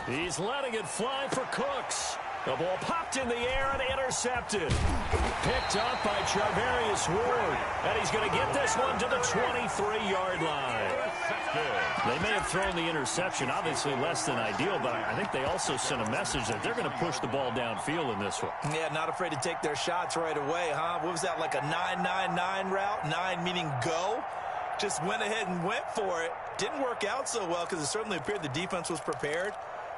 He's letting it fly for Cooks. The ball popped in the air and intercepted. Picked up by Charvarius Ward. And he's going to get this one to the 23-yard line. They may have thrown the interception, obviously less than ideal, but I think they also sent a message that they're going to push the ball downfield in this one. Yeah, not afraid to take their shots right away, huh? What was that, like a 9-9-9 route? 9 meaning go? Just went ahead and went for it. Didn't work out so well because it certainly appeared the defense was prepared.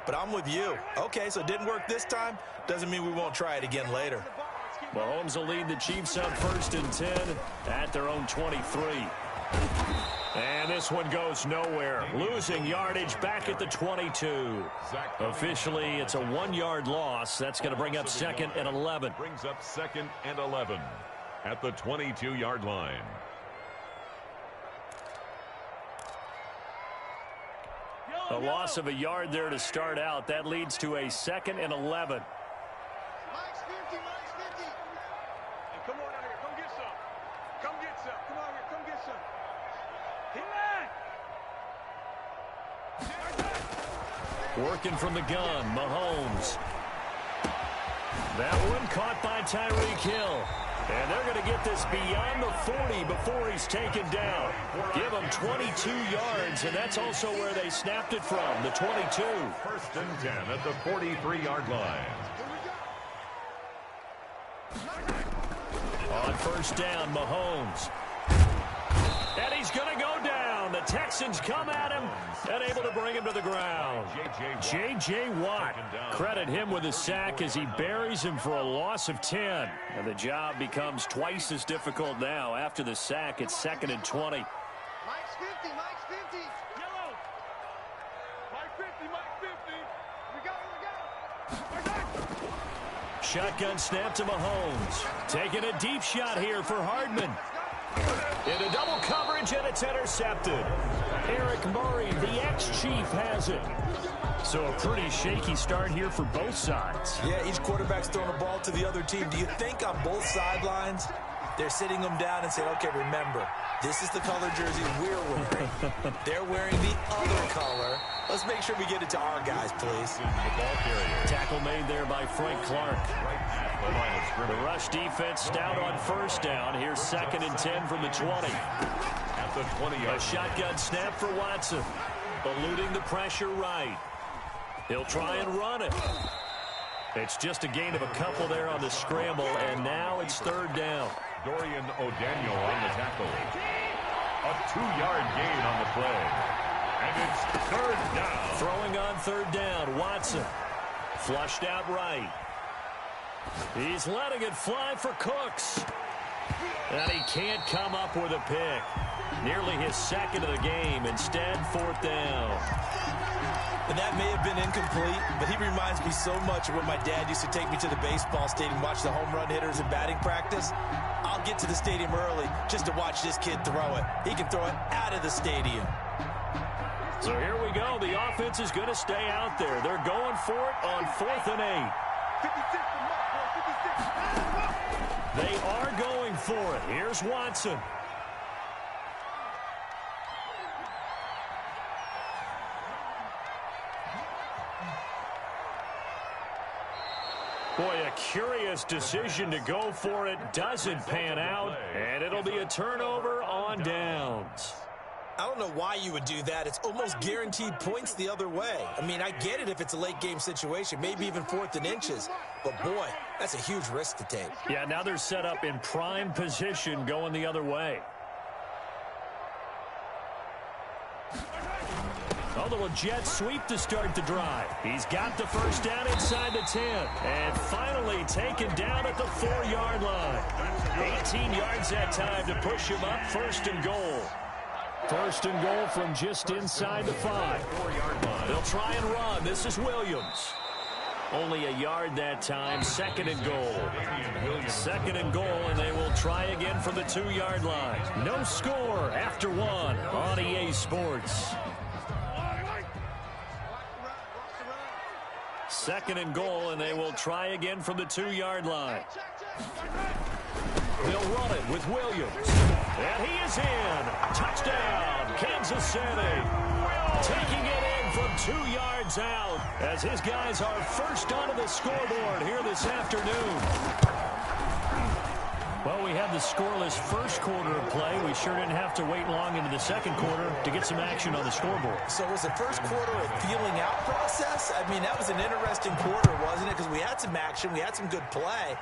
But I'm with you. Okay, so it didn't work this time. Doesn't mean we won't try it again later. Mahomes will lead the Chiefs on 1st and 10 at their own 23. And this one goes nowhere. Losing yardage back at the 22. Officially, it's a 1-yard loss. That's going to bring up 2nd and 11. Brings up 2nd and 11 at the 22-yard line. A loss of a yard there to start out. That leads to a 2nd and 11. Mike's 50, Mike's 50. Hey, come on out here. Come get some. Come get some. Come on here. Come get some. Hit that. Working from the gun, Mahomes. That one caught by Tyreek Hill. And they're going to get this beyond the 40 before he's taken down. Give him 22 yards, and that's also where they snapped it from, the 22. 1st and 10 at the 43-yard line. On 1st down, Mahomes. And he's going to go down. The Texans come at him and able to bring him to the ground. J.J. Watt. Credit him with a sack as he buries him for a loss of 10. And the job becomes twice as difficult now. After the sack, it's 2nd and 20. Mike's 50, Mike's 50. Yellow. Mike 50, Mike 50. We go. Shotgun snap to Mahomes. Taking a deep shot here for Hardman. Into double coverage, and it's intercepted. Eric Murray, the ex-Chief, has it. So a pretty shaky start here for both sides. Yeah, each quarterback's throwing a ball to the other team. Do you think on both sidelines they're sitting them down and saying, okay, remember, this is the color jersey we're wearing. They're wearing the other color. Let's make sure we get it to our guys, please. Tackle made there by Frank Clark. The rush defense stout on 1st down. Here's 2nd and 10 from the 20. At the 20. A shotgun snap for Watson. Eluding the pressure right. He'll try and run it. It's just a gain of a couple there on the scramble, and now it's 3rd down. Dorian O'Daniel on the tackle. A 2-yard gain on the play. And it's 3rd down. Throwing on 3rd down, Watson. Flushed out right. He's letting it fly for Cooks. And he can't come up with a pick. Nearly his 2nd of the game. Instead, 4th down. And that may have been incomplete, but he reminds me so much of when my dad used to take me to the baseball stadium, watch the home run hitters in batting practice. I'll get to the stadium early just to watch this kid throw it. He can throw it out of the stadium. So here we go. The offense is going to stay out there. They're going for it on 4th and 8. 56. They are going for it. Here's Watson. Boy, a curious decision to go for it. Doesn't pan out, and it'll be a turnover on downs. I don't know why you would do that. It's almost guaranteed points the other way. I mean, I get it if it's a late game situation, maybe even 4th and inches. But, boy, that's a huge risk to take. Yeah, now they're set up in prime position going the other way. A little jet sweep to start the drive. He's got the 1st down inside the 10. And finally taken down at the 4-yard line. 18 yards that time to push him up. 1st and goal. 1st and goal from just inside the 5. 4-yard line. They'll try and run. This is Williams. Only a yard that time. 2nd and goal. 2nd and goal, and they will try again from the 2-yard line. No score after 1 on EA Sports. 2nd and goal, and they will try again from the 2-yard line. They'll run it with Williams. And he is in. Touchdown, Kansas City. Taking it in from 2 yards out as his guys are first onto the scoreboard here this afternoon. Well, we had the scoreless first quarter of play. We sure didn't have to wait long into the second quarter to get some action on the scoreboard. So was the first quarter a feeling out process? I mean, that was an interesting quarter, wasn't it? Because we had some action, we had some good play,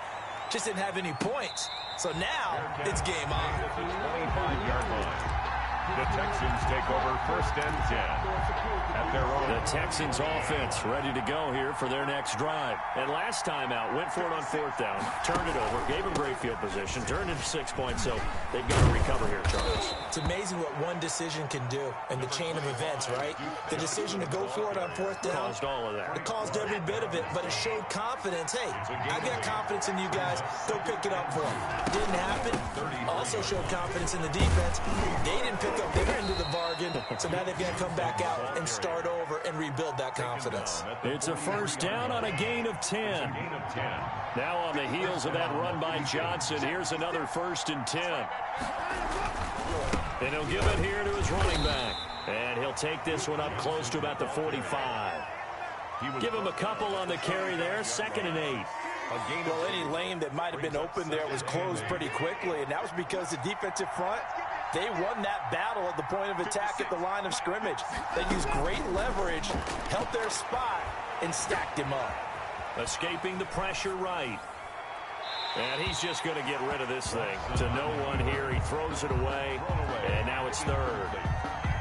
just didn't have any points. So now it's game on. 25-yard line. The Texans take over first and 10 at their own. The Texans offense ready to go here for their next drive. And last time out, went for it on 4th down, turned it over, gave them great field position, turned into 6 points, so they've got to recover here, Charles. It's amazing what one decision can do in the chain of events, right? The decision to go for it on 4th down. Caused all of that. It caused every bit of it, but it showed confidence. Hey, I got confidence in you guys. Go pick it up for them. Didn't happen. Also showed confidence in the defense. They didn't pick up their end of the bargain, so now they've got to come back out and start over and rebuild that confidence. It's a first down on a gain of 10. Now on the heels of that run by Johnson, here's another 1st and 10. And he'll give it here to his running back. And he'll take this one up close to about the 45. Give him a couple on the carry there, 2nd and 8. Well, any lane that might have been open there was closed pretty quickly, and that was because the defensive front, they won that battle at the point of attack at the line of scrimmage. They used great leverage, held their spot, and stacked him up. Escaping the pressure right. And he's just going to get rid of this thing to no one here. He throws it away, and now it's 3rd.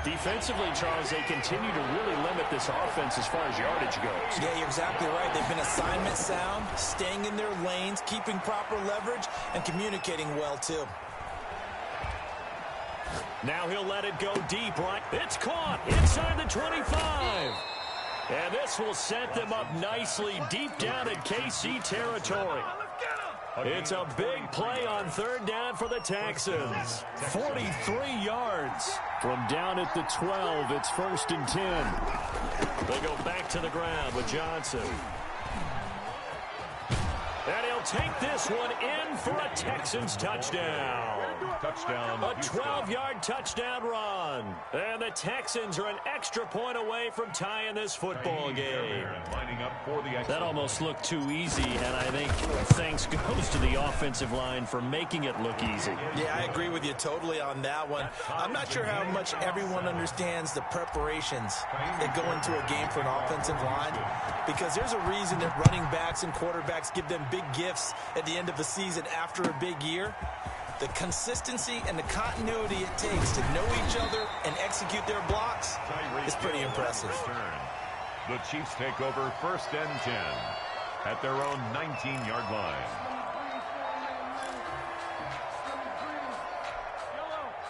Defensively, Charles, they continue to really limit this offense as far as yardage goes. Yeah, you're exactly right. They've been assignment sound, staying in their lanes, keeping proper leverage, and communicating well, too. Now he'll let it go deep, right? It's caught inside the 25. And this will set them up nicely deep down in KC territory. It's a big play on 3rd down for the Texans. 43 yards from down at the 12. It's 1st and 10. They go back to the ground with Johnson. And he'll take this one in for a Texans touchdown. Touchdown. A 12-yard touchdown run. And the Texans are an extra point away from tying this football game. That almost looked too easy, and I think thanks goes to the offensive line for making it look easy. Yeah, I agree with you totally on that one. I'm not sure how much everyone understands the preparations that go into a game for an offensive line, because there's a reason that running backs and quarterbacks give them big gifts at the end of the season after a big year. The consistency and the continuity it takes to know each other and execute their blocks is pretty impressive. The Chiefs take over 1st and 10 at their own 19-yard line.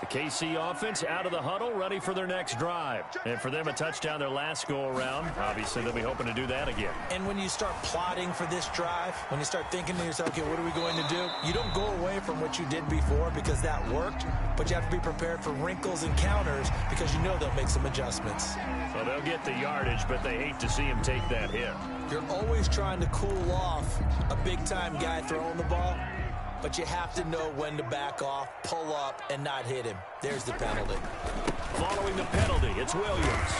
The KC offense out of the huddle, ready for their next drive. And for them, a touchdown their last go-around. Obviously, they'll be hoping to do that again. And when you start plotting for this drive, when you start thinking to yourself, okay, what are we going to do? You don't go away from what you did before because that worked, but you have to be prepared for wrinkles and counters because you know they'll make some adjustments. So they'll get the yardage, but they hate to see him take that hit. You're always trying to cool off a big-time guy throwing the ball, but you have to know when to back off, pull up, and not hit him. There's the penalty. Following the penalty, it's Williams.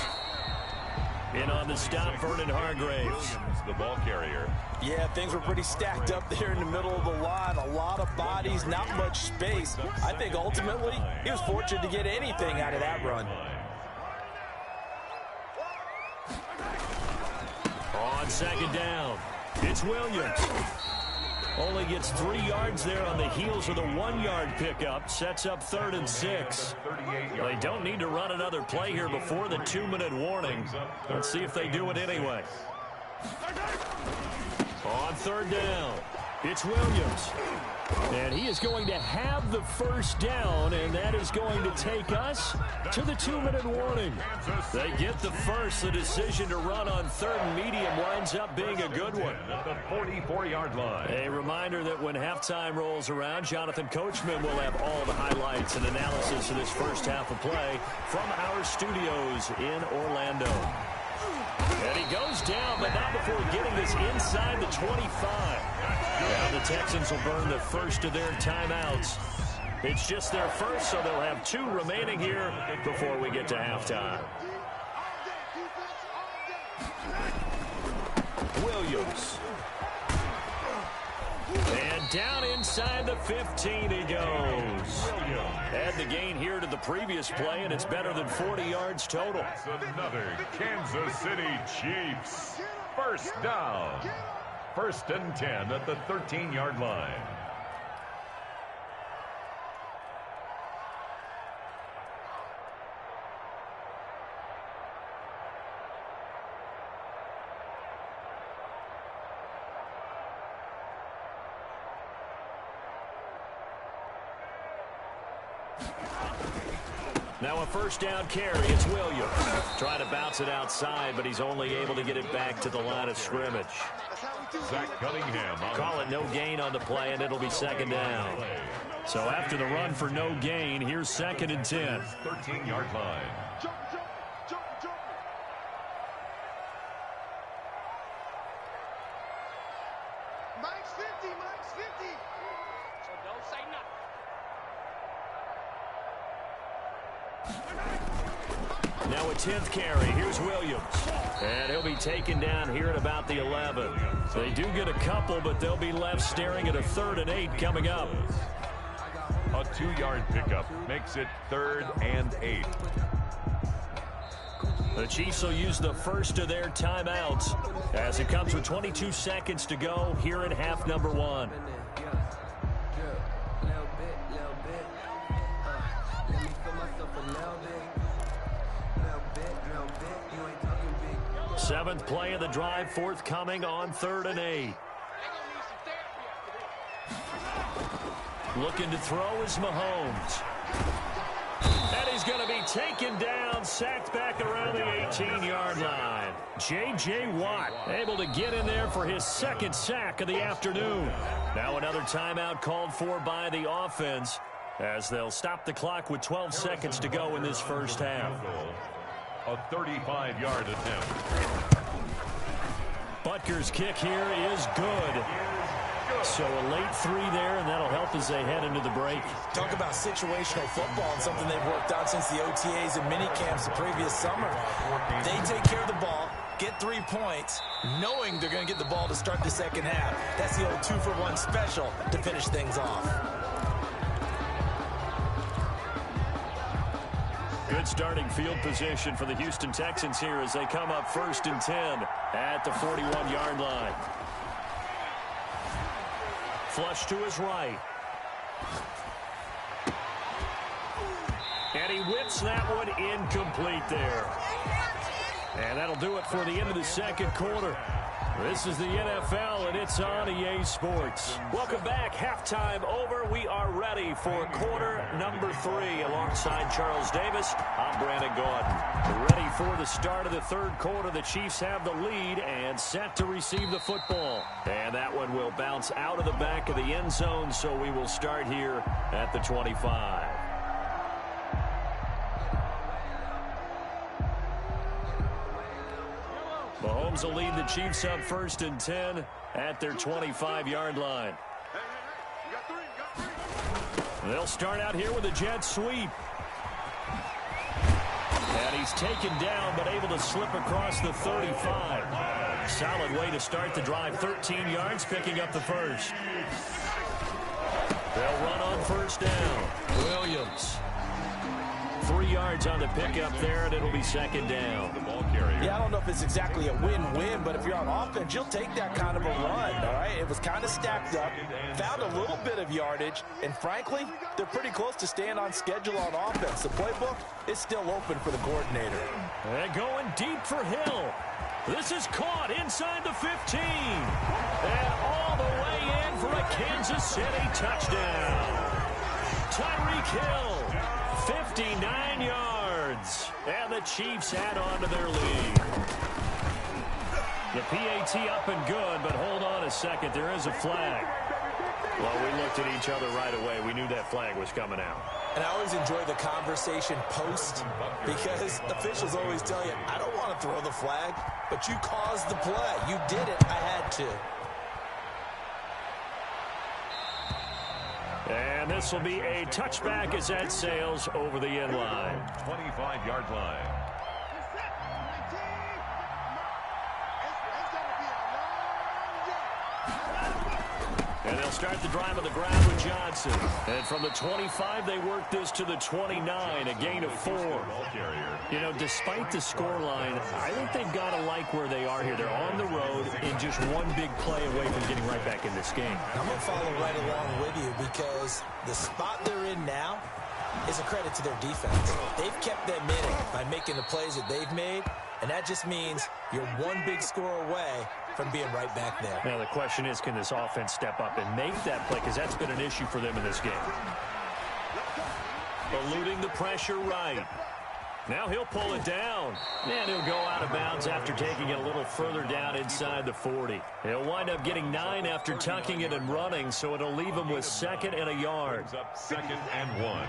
In on the stop, Vernon Hargraves. Williams, the ball carrier. Yeah, things were pretty stacked up there in the middle of the line. A lot of bodies, not much space. I think ultimately he was fortunate to get anything out of that run. On 2nd down, it's Williams. Only gets 3 yards there on the heels of the 1-yard pickup. Sets up 3rd and 6. They don't need to run another play here before the 2-minute warning. Let's see if they do it anyway. On 3rd down, it's Williams. And he is going to have the 1st down, and that is going to take us to the 2-minute warning. They get the first. The decision to run on 3rd and medium winds up being a good one. At the 44-yard line. A reminder that when halftime rolls around, Jonathan Coachman will have all the highlights and analysis of this first half of play from our studios in Orlando. And he goes down, but not before getting this inside the 25. Now the Texans will burn the first of their timeouts. It's just their first, so they'll have 2 remaining here before we get to halftime. Williams. And down inside the 15 he goes. Add the gain here to the previous play, and it's better than 40 yards total. That's another Kansas City Chiefs first down. 1st and 10 at the 13-yard line. Now a first down carry. It's Williams. Trying to bounce it outside, but he's only able to get it back to the line of scrimmage. Zach Cunningham. Call it no gain on the play, and it'll be 2nd down. So after the run for no gain, here's 2nd and 10. 13-yard line. Jump, jump, jump, jump. Mike's 50, Mike's 50. So don't say nothing. Now a 10th carry. Here's Williams. And he'll be taken down here at about the 11. They do get a couple, but they'll be left staring at a 3rd and 8 coming up. A 2-yard pickup makes it 3rd and 8. The Chiefs will use the first of their timeouts as it comes with 22 seconds to go here in half number 1. Seventh play of the drive forthcoming on 3rd and 8. Looking to throw is Mahomes. And he's going to be taken down, sacked back around the 18-yard line. J.J. Watt able to get in there for his 2nd sack of the afternoon. Now another timeout called for by the offense as they'll stop the clock with 12 seconds to go in this first half. A 35-yard attempt. Butker's kick here is good. So a late 3 there, and that'll help as they head into the break. Talk about situational football and something they've worked on since the OTAs and mini camps the previous summer. They take care of the ball, get 3 points, knowing they're going to get the ball to start the second half. That's the old 2-for-1 special to finish things off. Good starting field position for the Houston Texans here as they come up 1st and 10 at the 41-yard line. Flush to his right. And he whips that one incomplete there. And that'll do it for the end of the second quarter. This is the NFL, and it's on EA Sports. Welcome back. Halftime over. We are ready for quarter number 3. Alongside Charles Davis, I'm Brandon Gordon. Ready for the start of the third quarter. The Chiefs have the lead and set to receive the football. And that one will bounce out of the back of the end zone, so we will start here at the 25. Mahomes will lead the Chiefs up 1st and 10 at their 25-yard line. You got 3. They'll start out here with a jet sweep. And he's taken down, but able to slip across the 35. Solid way to start the drive. 13 yards, picking up the first. They'll run on 1st down. Williams. 3 yards on the pickup there, and it'll be 2nd down. The ball carrier. Yeah, I don't know if it's exactly a win-win, but if you're on offense, you'll take that kind of a run, all right? It was kind of stacked up, found a little bit of yardage, and frankly, they're pretty close to staying on schedule on offense. The playbook is still open for the coordinator. And going deep for Hill. This is caught inside the 15. And all the way in for a Kansas City touchdown. Tyreek Hill, 59 yards. And the Chiefs add on to their lead. The PAT up and good, but hold on a second. There is a flag. Well, we looked at each other right away. We knew that flag was coming out. And I always enjoy the conversation post because officials always tell you, I don't want to throw the flag, but you caused the play. You did it. I had to. And this will be a touchback as that sails over the end line. 25-yard line. They'll start the drive on the ground with Johnson. And from the 25, they work this to the 29, a gain of 4. You know, despite the scoreline, I think they've got to like where they are here. They're on the road and just one big play away from getting right back in this game. I'm going to follow right along with you because the spot they're in now is a credit to their defense. They've kept them in it by making the plays that they've made, and that just means you're one big score away from being right back there. Now the question is, can this offense step up and make that play? Because that's been an issue for them in this game. Eluding the pressure right. Now he'll pull it down. And he'll go out of bounds after taking it a little further down inside the 40. He'll wind up getting 9 after tucking it and running, so it'll leave him with 2nd and a yard. Up 2nd and 1. Coming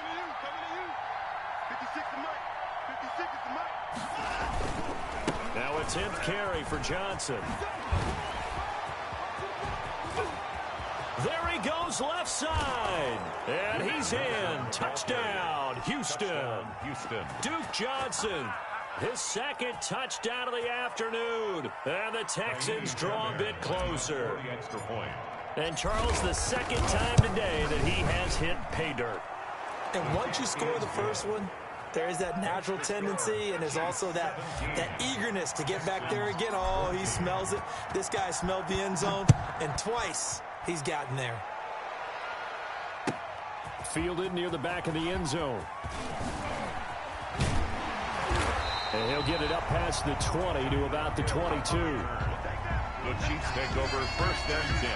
to you. 56 is Mike. 56 is Mike. Now a 10th carry for Johnson. There he goes left side. And he's in. Touchdown, Houston. Duke Johnson, his 2nd touchdown of the afternoon. And the Texans draw a bit closer. Extra point. And Charles, the 2nd time today that he has hit pay dirt. And once you score the first one, there is that natural tendency, and there's also that eagerness to get back there again. Oh, he smells it. This guy smelled the end zone, and twice he's gotten there. Fielded near the back of the end zone. And he'll get it up past the 20 to about the 22. The Chiefs take over 1st and 10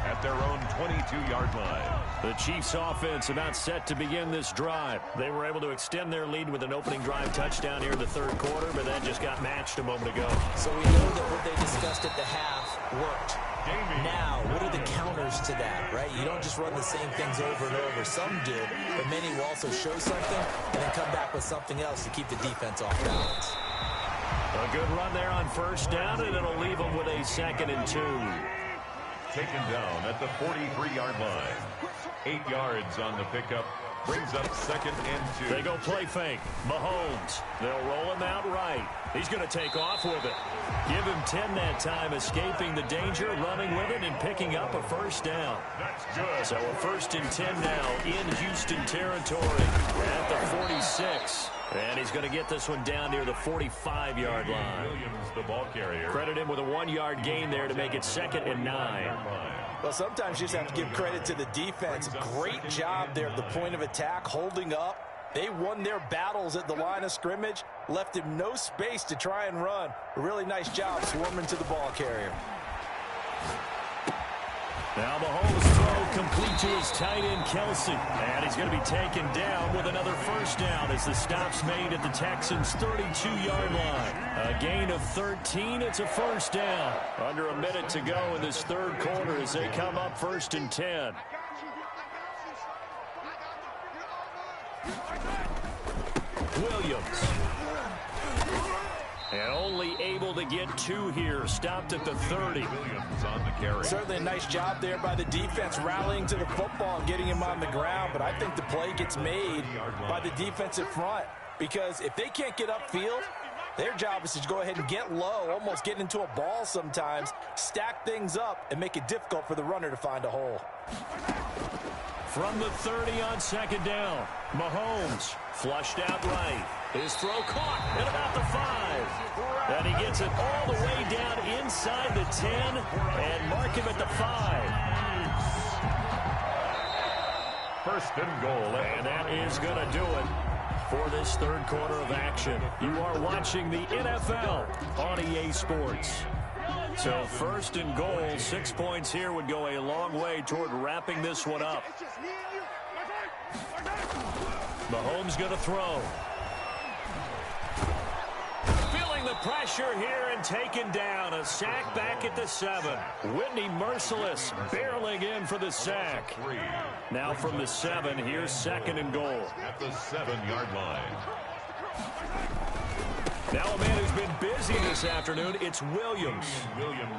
at their own 22-yard line. The Chiefs offense about set to begin this drive. They were able to extend their lead with an opening drive touchdown here in the 3rd quarter, but that just got matched a moment ago. So we know that what they discussed at the half worked. Now, what are the counters to that, right? You don't just run the same things over and over. Some do, but many will also show something and then come back with something else to keep the defense off balance. A good run there on 1st down, and it'll leave them with a 2nd and 2. Taken down at the 43-yard line. 8 yards on the pickup. Brings up 2nd and 2. They go play fake. Mahomes. They'll roll him out right. He's going to take off with it. Give him 10 that time, escaping the danger, running with it, and picking up a 1st down. That's good. So a 1st and 10 now in Houston territory at the 46. And he's going to get this one down near the 45-yard line. Williams, the ball carrier. Credit him with a 1-yard gain there to make it 2nd and 9. Well, sometimes you just have to give credit to the defense. Great job there at the point of attack, holding up. They won their battles at the line of scrimmage, left him no space to try and run. A really nice job swarming to the ball carrier. Now Mahomes throw complete to his tight end, Kelsey. And he's going to be taken down with another 1st down as the stop's made at the Texans' 32-yard line. A gain of 13. It's a 1st down. Under a minute to go in this 3rd quarter as they come up 1st and 10. Williams. And only able to get 2 here. Stopped at the 30. Williams on the carry. Certainly a nice job there by the defense, rallying to the football and getting him on the ground. But I think the play gets made by the defensive front. Because if they can't get upfield, their job is to go ahead and get low, almost get into a ball sometimes, stack things up, and make it difficult for the runner to find a hole. From the 30 on 2nd down, Mahomes flushed out right. His throw caught at about the 5. And he gets it all the way down inside the 10 and mark him at the 5. 1st and goal. And that is going to do it for this 3rd quarter of action. You are watching the NFL on EA Sports. So 1st and goal, 6 points here would go a long way toward wrapping this one up. Mahomes going to throw. Feeling the pressure here and taken down. A sack back at the 7. Whitney Merciless barreling in for the sack. Now from the 7, here's 2nd and goal. At the 7-yard line. Now a man who's been busy this afternoon, it's Williams.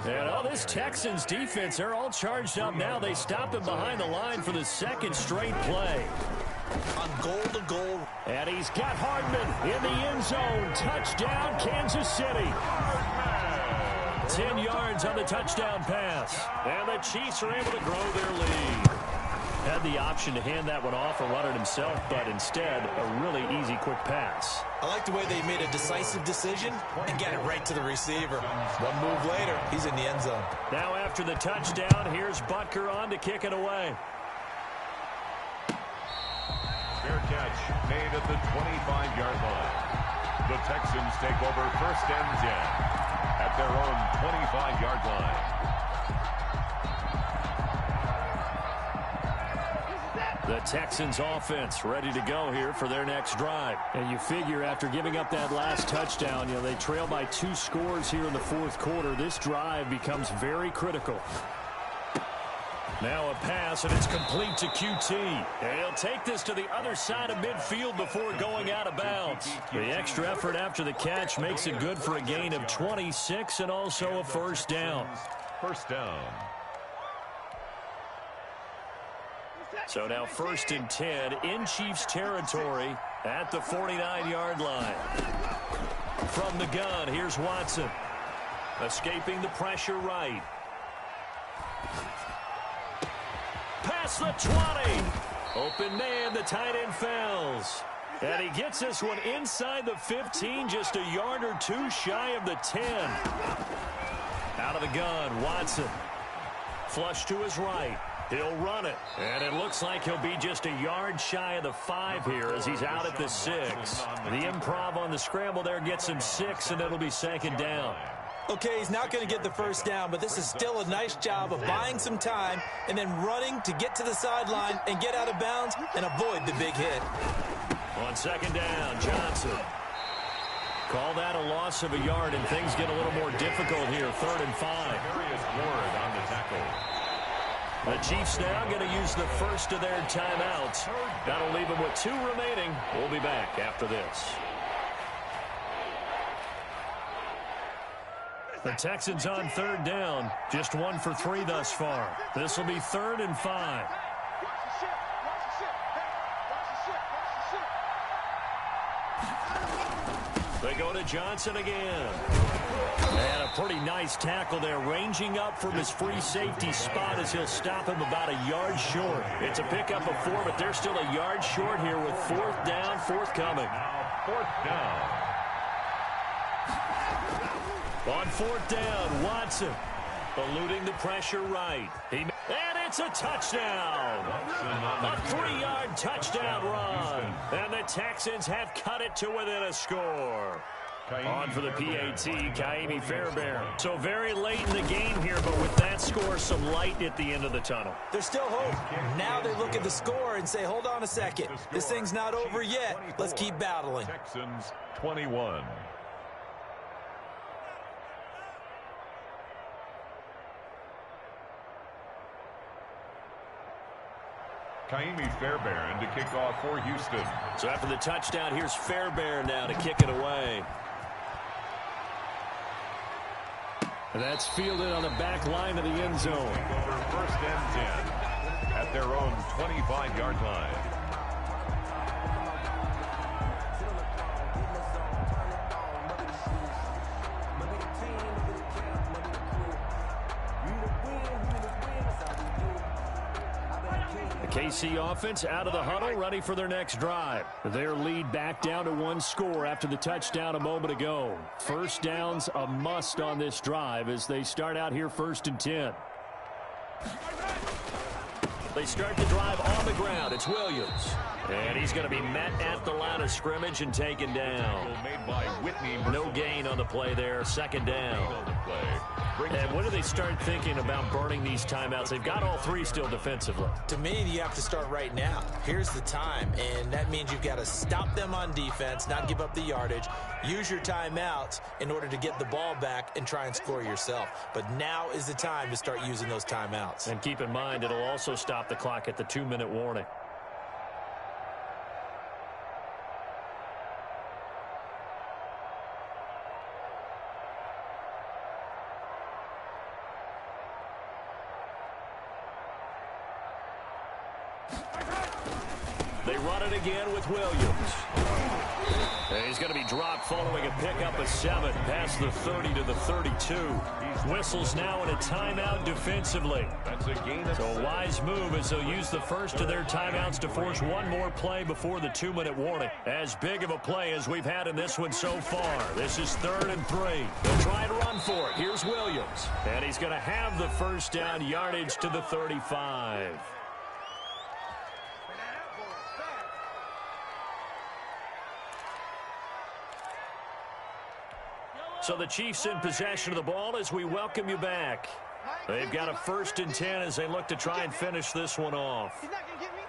And this Texans defense, they're all charged up now. They stop him behind the line for the 2nd straight play. On goal to goal. And he's got Hardman in the end zone. Touchdown, Kansas City. 10 yards on the touchdown pass. And the Chiefs are able to grow their lead. Had the option to hand that one off or run it himself, but instead, a really easy, quick pass. I like the way they made a decisive decision and get it right to the receiver. One move later, he's in the end zone. Now after the touchdown, here's Butker on to kick it away. Fair catch made at the 25-yard line. The Texans take over 1st and 10 at their own 25-yard line. The Texans offense ready to go here for their next drive. And you figure after giving up that last touchdown, they trail by 2 scores here in the 4th quarter. This drive becomes very critical. Now a pass, and it's complete to QT. And he'll take this to the other side of midfield before going out of bounds. The extra effort after the catch makes it good for a gain of 26 and also a first down. First down. So now 1st and 10 in Chiefs territory at the 49-yard line. From the gun, here's Watson. Escaping the pressure right. Past the 20. Open man, the tight end fails. And he gets this one inside the 15, just a yard or 2 shy of the 10. Out of the gun, Watson. Flush to his right. He'll run it, and it looks like he'll be just a yard shy of the 5 here as he's out at the 6. The improv on the scramble there gets him 6, and it'll be 2nd down. Okay, he's not going to get the first down, but this is still a nice job of buying some time and then running to get to the sideline and get out of bounds and avoid the big hit. On 2nd down, Johnson. Call that a loss of a yard, and things get a little more difficult here. 3rd and 5. Darius Ward on the tackle. The Chiefs now going to use the first of their timeouts. That'll leave them with 2 remaining. We'll be back after this. The Texans on 3rd down. Just 1 for 3 thus far. This will be 3rd and 5. They go to Johnson again. And a pretty nice tackle there, ranging up from his free safety spot as he'll stop him about a yard short. It's a pickup of 4, but they're still a yard short here with 4th down forthcoming. Now 4th down. On 4th down, Watson eluding the pressure right. And it's a touchdown. A 3-yard touchdown run. And the Texans have cut it to within a score. On for the PAT, Ka'imi Fairbairn. So very late in the game here, but with that score, some light at the end of the tunnel. There's still hope. Now they look at the score and say, hold on a second. This thing's not over yet. Let's keep battling. Texans 21. Ka'imi Fairbairn to kick off for Houston. So after the touchdown, here's Fairbairn now to kick it away. And that's fielded on the back line of the end zone. Over 1st and 10 at their own 25-yard line. KC offense out of the huddle, ready for their next drive. Their lead back down to 1 score after the touchdown a moment ago. First down's a must on this drive as they start out here 1st and 10. They start the drive on the ground. It's Williams. And he's going to be met at the line of scrimmage and taken down. Made by Whitney. No gain on the play there. 2nd down. And when do they start thinking about burning these timeouts? They've got all 3 still defensively. To me, you have to start right now. Here's the time, and that means you've got to stop them on defense, not give up the yardage, use your timeouts in order to get the ball back and try and score yourself. But now is the time to start using those timeouts. And keep in mind, it'll also stop the clock at the 2-minute warning. They run it again with Williams. And he's going to be dropped following a pickup of 7 past the 30 to the 32. Whistles now in a timeout defensively. That's a gain of So a wise move as they'll use the first of their timeouts to force one more play before the 2-minute warning. As big of a play as we've had in this one so far. This is 3rd and 3. They'll try and run for it. Here's Williams. And he's going to have the first down, yardage to the 35. So the Chiefs in possession of the ball as we welcome you back. They've got a 1st and 10 as they look to try and finish this one off. He's not going to get me.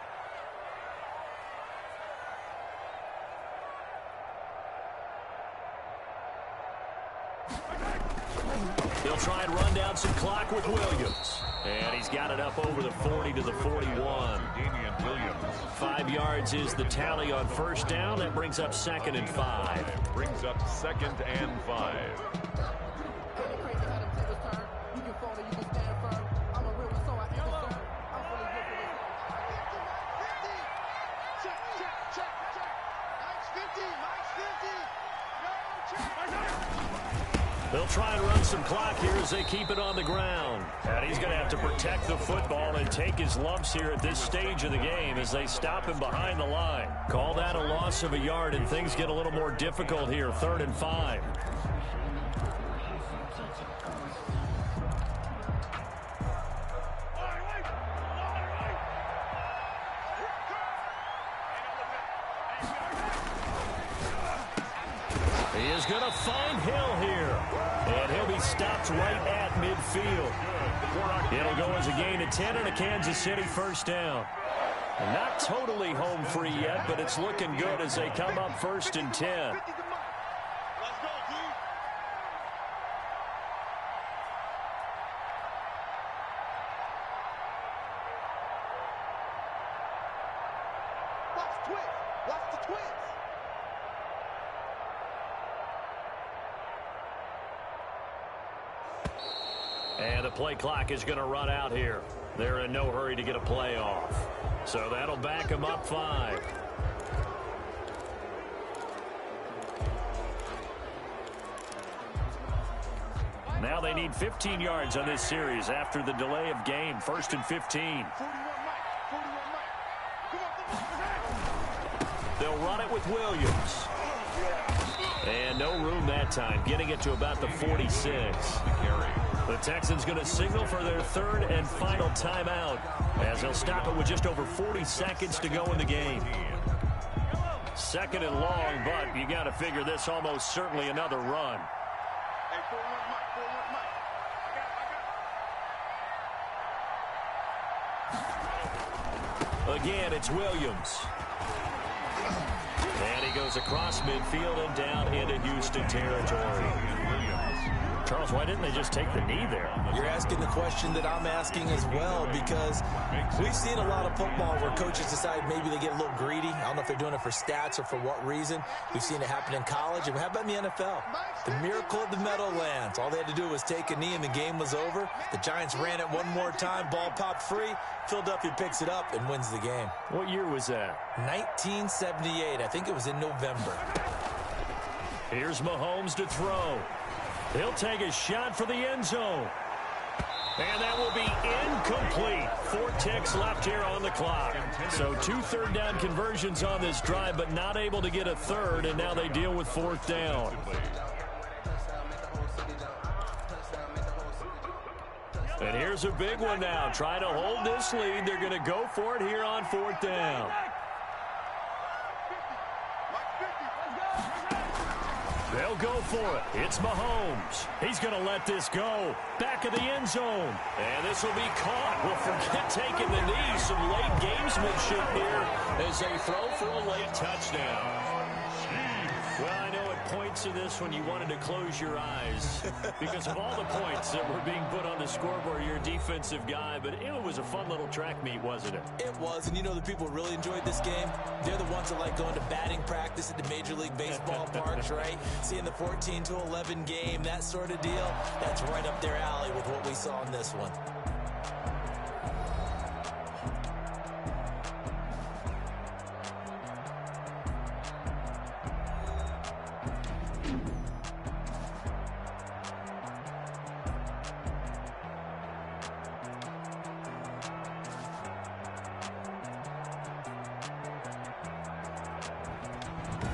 They'll try and run down some clock with Williams. And he's got it up over the 40 to the 41. Damian Williams. 5 yards is the tally on first down. That brings up 2nd and 5. Brings up 2nd and 5. They'll try and run some clock here as they keep it on the ground. And he's going to have to protect the football and take his lumps here at this stage of the game as they stop him behind the line. Call that a loss of a yard, and things get a little more difficult here, 3rd and 5. He is going to find Hill here. And he'll be stopped right at midfield. It'll go as a gain of 10 and a Kansas City first down. Not totally home free yet, but it's looking good as they come up 1st and 10. And the play clock is going to run out here. They're in no hurry to get a play off. So that'll back them up 5. Now they need 15 yards on this series after the delay of game. 1st and 15. They'll run it with Williams. And no room that time, getting it to about the 46. The Texans going to signal for their 3rd and final timeout as they'll stop it with just over 40 seconds to go in the game. 2nd and long, but you got to figure this almost certainly another run. Again, it's Williams. And he goes across midfield and down into Houston territory. Charles, why didn't they just take the knee there? You're asking the question that I'm asking as well, because we've seen a lot of football where coaches decide maybe they get a little greedy. I don't know if they're doing it for stats or for what reason. We've seen it happen in college. And how about in the NFL? The miracle of the Meadowlands. All they had to do was take a knee and the game was over. The Giants ran it one more time. Ball popped free. Philadelphia picks it up and wins the game. What year was that? 1978. I think it was in November. Here's Mahomes to throw. He'll take a shot for the end zone. And that will be incomplete. 4 ticks left here on the clock. So 2 third down conversions on this drive, but not able to get a third, and now they deal with 4th down. And here's a big one now. Trying to hold this lead. They're going to go for it here on 4th down. They'll go for it. It's Mahomes. He's going to let this go. Back of the end zone. And this will be caught. Well, forget taking the knee. Some late gamesmanship here as they throw for a late touchdown. Well, I know at points in this one you wanted to close your eyes because of all the points that were being put on the scoreboard. You're a defensive guy, but it was a fun little track meet, wasn't it? It was, and you know the people who really enjoyed this game? They're the ones that like going to batting practice at the Major League Baseball parks, right? Seeing the 14-11 game, that sort of deal, that's right up their alley with what we saw in this one.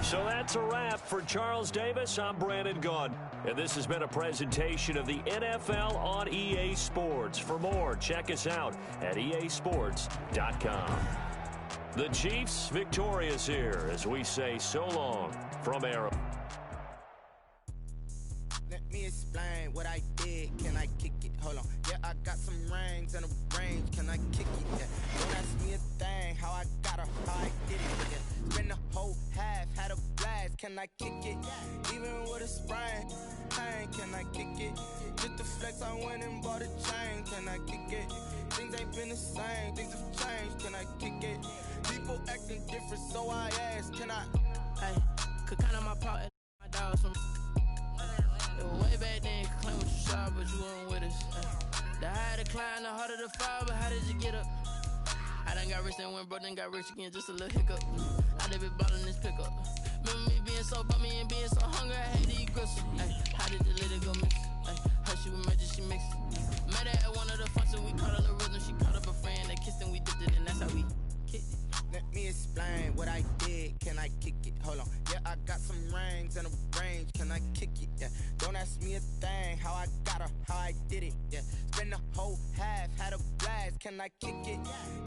So that's a wrap. For Charles Davis, I'm Brandon Gaudin. And this has been a presentation of the NFL on EA Sports. For more, check us out at easports.com. The Chiefs victorious here as we say so long from Arrow. Let me explain what I did. Can I kick it? Hold on. Yeah, I got some rings and a range. Can I kick it? Yeah. Don't ask me a thing. How I got her, how I did it. Yeah. Spend the whole half, had a blast. Can I kick it? Even with a sprain, pain. Can I kick it? Just the flex, I went and bought a chain. Can I kick it? Things ain't been the same. Things have changed. Can I kick it? People acting different, so I ask. Can I? Hey, could count on my part and my dogs from. Way back then, you could claim what you saw, but you weren't with us. The higher the climb, the harder the fall, but how did you get up? I done got rich and went broke, then got rich again, just a little hiccup. I done been ballin' this pickup. Remember me being so bummy and being so hungry, I hate to eat gristle. Ay, how did you let it go miss? Ay, her she was magic, she mixed. Met her at one of the functions, we caught a little rhythm, she caught up a friend, they kissed and we dipped it, and that's how we kicked it. Let me explain what I did. Can I kick it? Hold on. Yeah, I got some rings and a range. Can I kick it? Yeah. Don't ask me a thing. How I got her, how I did it. Yeah. Spend the whole half, had a blast. Can I kick it?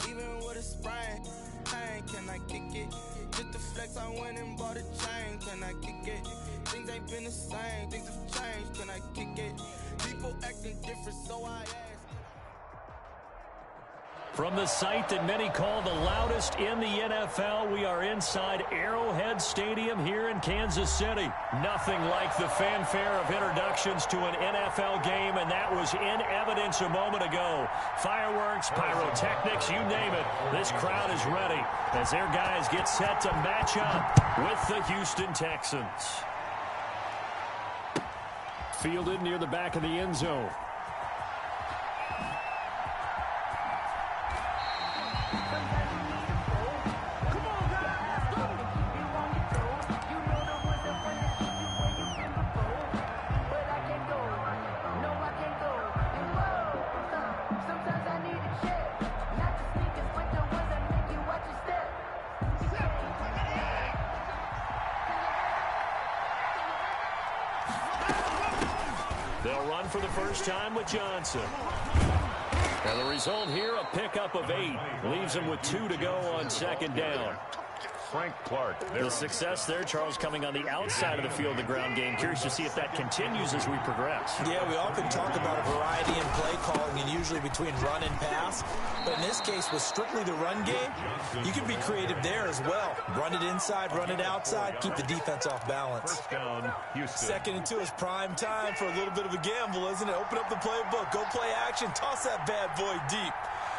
Even with a sprain, pain. Can I kick it? Just the flex, I went and bought a chain. Can I kick it? Things ain't been the same. Things have changed. Can I kick it? People acting different, so I ask. From the site that many call the loudest in the NFL, we are inside Arrowhead Stadium here in Kansas City. Nothing like the fanfare of introductions to an NFL game, and that was in evidence a moment ago. Fireworks, pyrotechnics, you name it. This crowd is ready as their guys get set to match up with the Houston Texans. Fielded near the back of the end zone. They'll run for the first time with Johnson. And the result here, a pickup of 8. Leaves him with 2 to go on second down. Frank Clark. The success there, Charles, coming on the outside of the field, the ground game. Curious to see if that continues as we progress. Yeah, we often talk about a variety in play calling and usually between run and pass. But in this case, with strictly the run game, you can be creative there as well. Run it inside, run it outside, keep the defense off balance. First down, Houston. 2nd and 2 is prime time for a little bit of a gamble, isn't it? Open up the playbook, go play action, toss that bad boy deep.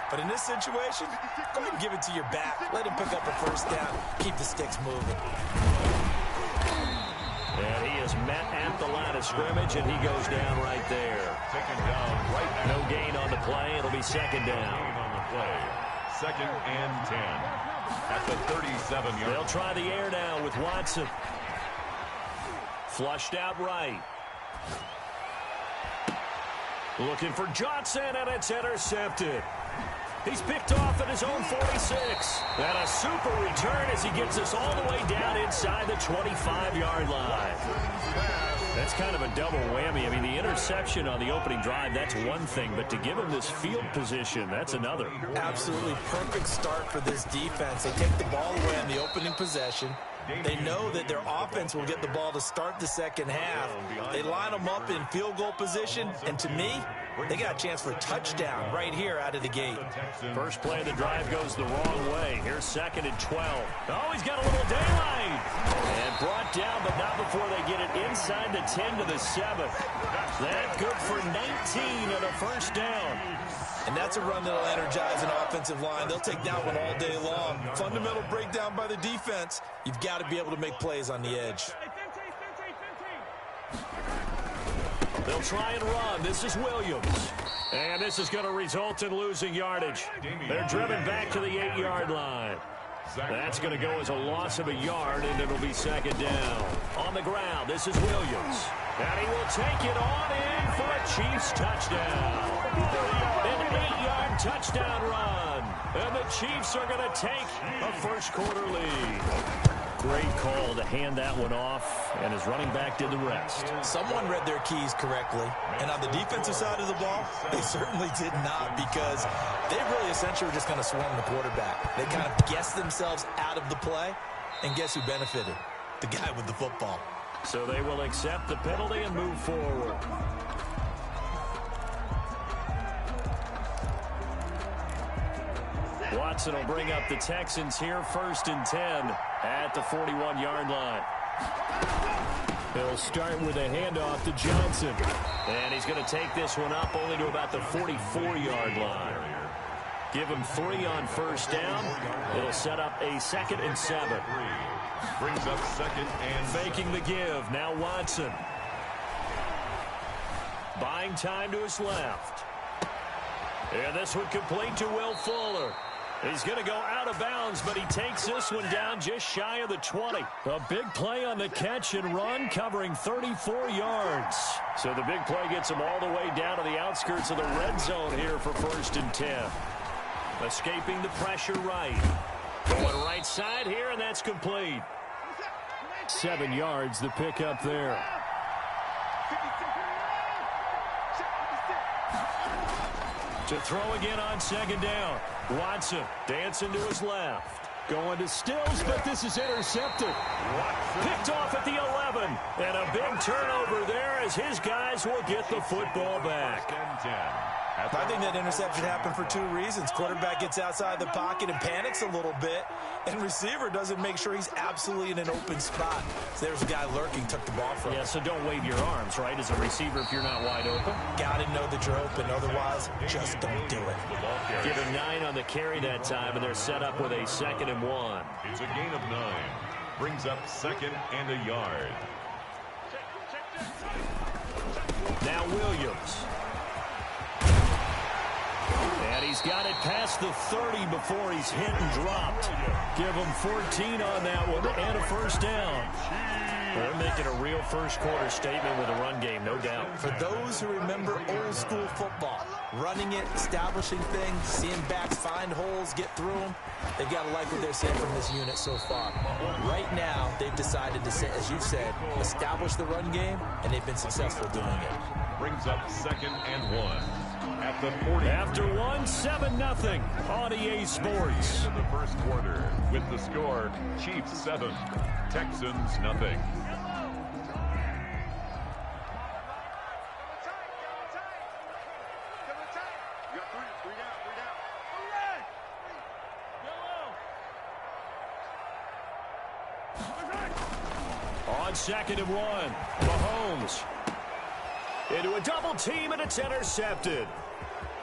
But in this situation, go ahead and give it to your back. Let him pick up a first down. Keep the sticks moving. And he is met at the line of scrimmage, and he goes down right there. Taken down right. No gain on the play. It'll be second down. On the play. 2nd and 10. At the 37-yard. They'll try the air now with Watson. Flushed out right. Looking for Johnson, and it's intercepted. He's picked off at his own 46. And a super return as he gets us all the way down inside the 25-yard line. That's kind of a double whammy. I mean, the interception on the opening drive, that's one thing. But to give him this field position, that's another. Absolutely perfect start for this defense. They take the ball away on the opening possession. They know that their offense will get the ball to start the second half. They line them up in field goal position, and to me, they got a chance for a touchdown right here out of the gate. First play of the drive goes the wrong way. Here's 2nd and 12. Oh, he's got a little daylight. And brought down, but not before they get it inside the 10 to the 7. That good for 19 and a first down. And that's a run that'll energize an offensive line. They'll take that one all day long. Fundamental breakdown by the defense. You've got to be able to make plays on the edge. They'll try and run. This is Williams. And this is going to result in losing yardage. They're driven back to the 8-yard line. That's going to go as a loss of a yard, and it'll be second down. On the ground, this is Williams. And he will take it on in for a Chiefs touchdown. An 8-yard touchdown run. And the Chiefs are going to take a first quarter lead. Great call to hand that one off, and his running back did the rest. Someone read their keys correctly, and on the defensive side of the ball, they certainly did not, because they really essentially were just going to swarm the quarterback. They kind of guessed themselves out of the play, and guess who benefited? The guy with the football. So they will accept the penalty and move forward. Watson will bring up the Texans here, 1st and 10 at the 41-yard line. He'll start with a handoff to Johnson. And he's going to take this one up only to about the 44-yard line. Give him 3 on 1st down. It'll set up a 2nd and 7. Brings up 2nd and faking the give. Now Watson. Buying time to his left. And this one complete to Will Fuller. He's going to go out of bounds, but he takes this one down just shy of the 20. A big play on the catch and run, covering 34 yards. So the big play gets him all the way down to the outskirts of the red zone here for 1st and 10. Escaping the pressure right. Going right side here, and that's complete. 7 yards, the pickup there. To throw again on 2nd down. Watson dancing to his left. Going to Stills, but this is intercepted. Picked off at the 11. And a big turnover there as his guys will get the football back. I think that interception happened for 2 reasons. Quarterback gets outside the pocket and panics a little bit, and receiver doesn't make sure he's absolutely in an open spot. So there's a guy lurking, took the ball from him. Yeah, so don't wave your arms, right, as a receiver if you're not wide open. Got to know that you're open. Otherwise, just don't do it. Give him 9 on the carry that time, and they're set up with a 2nd and 1. It's a gain of 9. Brings up 2nd and a yard. Now Williams. And he's got it past the 30 before he's hit and dropped. Give him 14 on that one and a 1st down. They're making a real first-quarter statement with a run game, no doubt. For those who remember old-school football, running it, establishing things, seeing backs find holes, get through them, they've got to like what they're seeing from this unit so far. Right now, they've decided to, as you said, establish the run game, and they've been successful doing it. Brings up 2nd and 1. At the 40. After 1, 7-0 on EA Sports. In the 1st quarter with the score, Chiefs 7, Texans nothing. On 2nd and 1, Mahomes. Into a double team, and it's intercepted.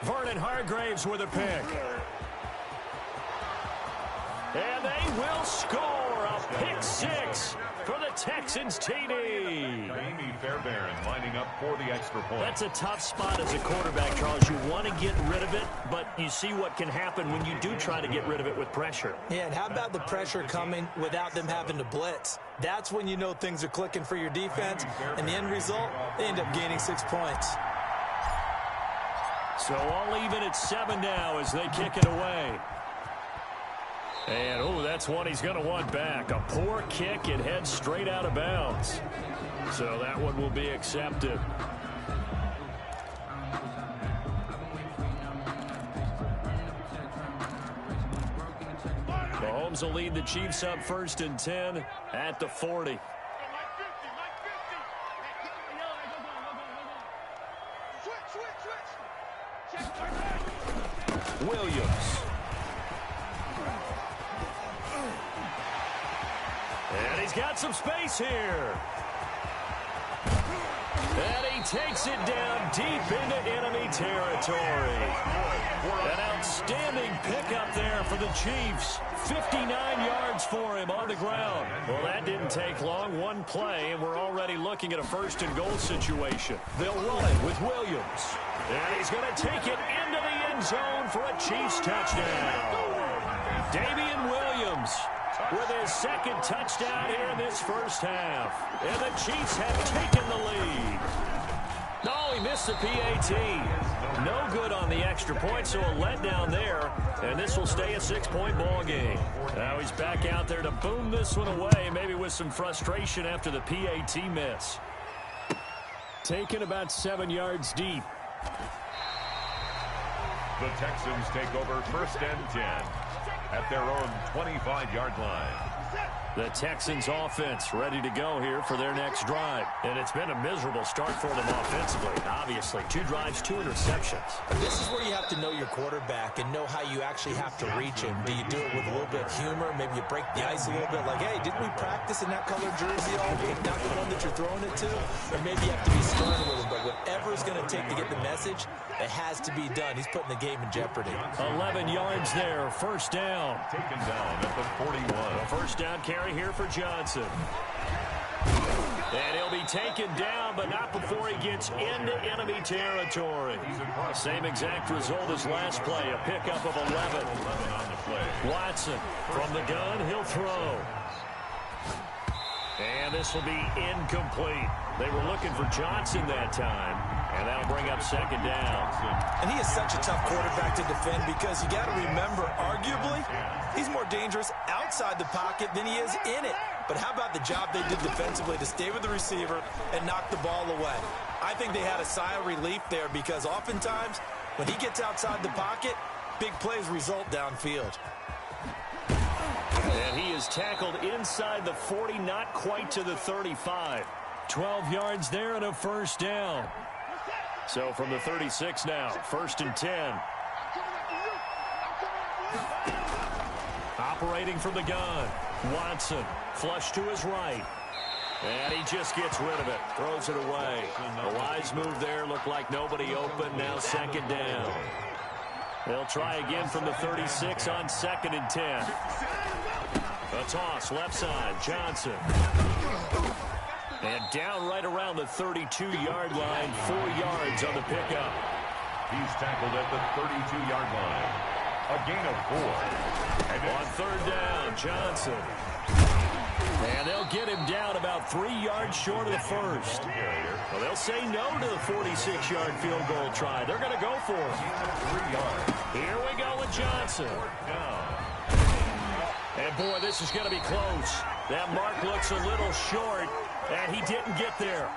Vernon Hargreaves with a pick. And they will score a pick 6 for the Texans TD. Amy Fairbairn lining up for the extra point. That's a tough spot as a quarterback, Charles. You want to get rid of it, but you see what can happen when you do try to get rid of it with pressure. Yeah, and how about the pressure coming without them having to blitz? That's when you know things are clicking for your defense, and the end result, they end up gaining 6 points. So all even at 7 now as they kick it away. And, oh, that's one he's going to want back. A poor kick. It heads straight out of bounds. So that one will be accepted. Mahomes will lead the Chiefs up 1st and 10 at the 40. Williams. And he's got some space here. And he takes it down deep into enemy territory. An outstanding pickup there for the Chiefs. 59 yards for him on the ground. Well, that didn't take long. One play, and we're already looking at a 1st and goal situation. They'll run it with Williams. And he's going to take it into the end zone for a Chiefs touchdown. Damian Williams with his 2nd touchdown here in this 1st half. And the Chiefs have taken the lead. No, he missed the PAT. No good on the extra point, so a letdown there. And this will stay a 6-point ball game. Now he's back out there to boom this one away, maybe with some frustration after the PAT miss. Taken about 7 yards deep. The Texans take over 1st and 10 at their own 25-yard line. The Texans offense ready to go here for their next drive. And it's been a miserable start for them offensively, obviously. 2 drives, 2 interceptions. This is where you have to know your quarterback and know how you actually have to reach him. Do you do it with a little bit of humor? Maybe you break the ice a little bit, like, hey, didn't we practice in that colored jersey all week? Not the one that you're throwing it to? Or maybe you have to be stern with him. But whatever it's going to take to get the message, it has to be done. He's putting the game in jeopardy. 11 yards there, 1st down. Taken down at the 41. A 1st down carry here for Johnson. And he'll be taken down, but not before he gets into enemy territory. Same exact result as last play, a pickup of 11. On the play. Watson from the gun, he'll throw. And this will be incomplete. They were looking for Johnson that time, and that'll bring up 2nd down. And he is such a tough quarterback to defend because you got to remember, arguably, he's more dangerous outside the pocket than he is in it. But how about the job they did defensively to stay with the receiver and knock the ball away? I think they had a sigh of relief there because oftentimes when he gets outside the pocket, big plays result downfield. And he is tackled inside the 40, not quite to the 35. 12 yards there and a 1st down. So from the 36 now, 1st and 10. Operating from the gun. Watson, flush to his right. And he just gets rid of it. Throws it away. A wise move there. Looked like nobody open. Now 2nd down. They'll try again from the 36 on 2nd and 10. A toss, left side, Johnson. And down right around the 32-yard line, 4 yards on the pickup. He's tackled at the 32-yard line. A gain of 4. And on 3rd down, Johnson. And they'll get him down about 3 yards short of the 1st. Well, they'll say no to the 46-yard field goal try. They're going to go for it. 3 yards. Here we go with Johnson. And, boy, this is going to be close. That mark looks a little short, and he didn't get there.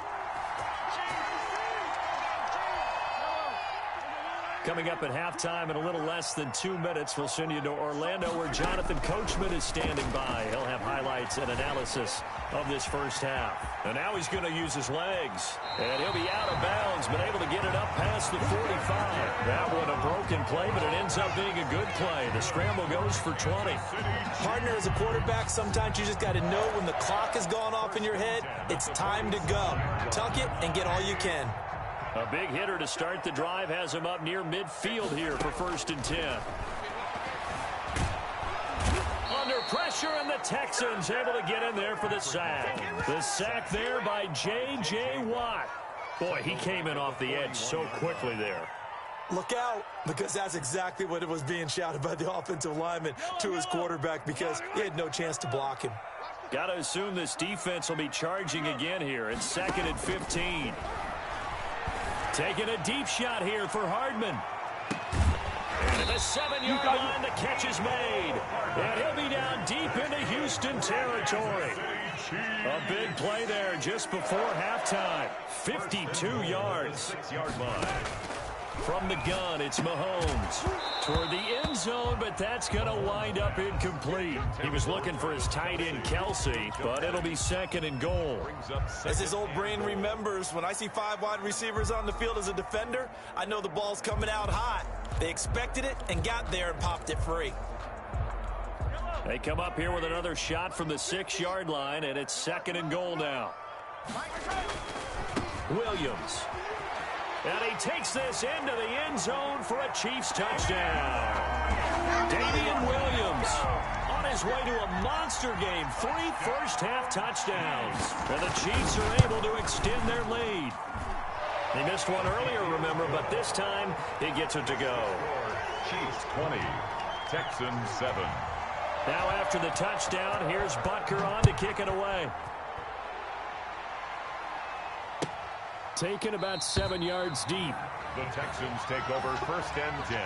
Coming up at halftime in a little less than 2 minutes, we'll send you to Orlando where Jonathan Coachman is standing by. He'll have highlights and analysis of this 1st half. And now he's going to use his legs. And he'll be out of bounds, but able to get it up past the 45. That one a broken play, but it ends up being a good play. The scramble goes for 20. Partner, as a quarterback, sometimes you just got to know when the clock has gone off in your head, it's time to go. Tuck it and get all you can. A big hitter to start the drive has him up near midfield here for 1st and 10. Under pressure, and the Texans able to get in there for the sack. The sack there by J.J. Watt. Boy, he came in off the edge so quickly there. Look out, because that's exactly what it was being shouted by the offensive lineman to his quarterback because he had no chance to block him. Got to assume this defense will be charging again here. It's 2nd and 15. Taking a deep shot here for Hardman. And at the 7-yard line, the catch is made. And he'll be down deep into Houston territory. A big play there just before halftime. 52 yards. 6-yard line. From the gun, it's Mahomes. Toward the end zone, but that's going to wind up incomplete. He was looking for his tight end, Kelsey, but it'll be 2nd and goal. As his old brain remembers, when I see 5 wide receivers on the field as a defender, I know the ball's coming out hot. They expected it and got there and popped it free. They come up here with another shot from the 6-yard line, and it's 2nd and goal now. Williams. And he takes this into the end zone for a Chiefs touchdown. Damian Williams on his way to a monster game. 3 first-half touchdowns. And the Chiefs are able to extend their lead. They missed one earlier, remember, but this time he gets it to go. Chiefs 20, Texans 7. Now after the touchdown, here's Butker on to kick it away. taken about 7 yards deep. The Texans take over first and 10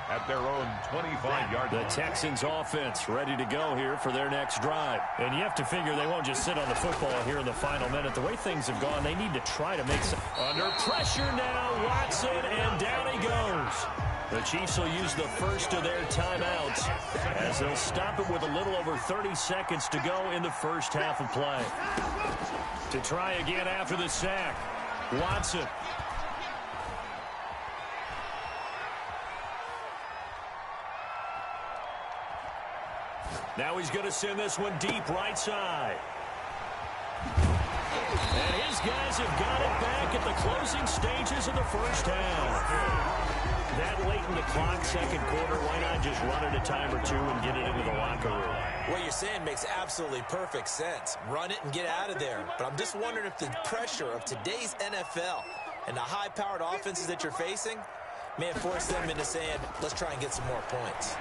at their own 25-yard line. The Texans offense ready to go here for their next drive. And you have to figure they won't just sit on the football here in the final minute. The way things have gone, they need to try to make some. Under pressure now, Watson, and down he goes. The Chiefs will use the first of their timeouts as they'll stop it with a little over 30 seconds to go in the first half of play. To try again after the sack, Watson. Now he's going to send this one deep right side. And his guys have got it back at the closing stages of the first half. That late in the clock, second quarter, why not just run it a time or two and get it into the locker room? What you're saying makes absolutely perfect sense. Run it and get out of there. But I'm just wondering if the pressure of today's NFL and the high-powered offenses that you're facing may have forced them into saying, let's try and get some more points.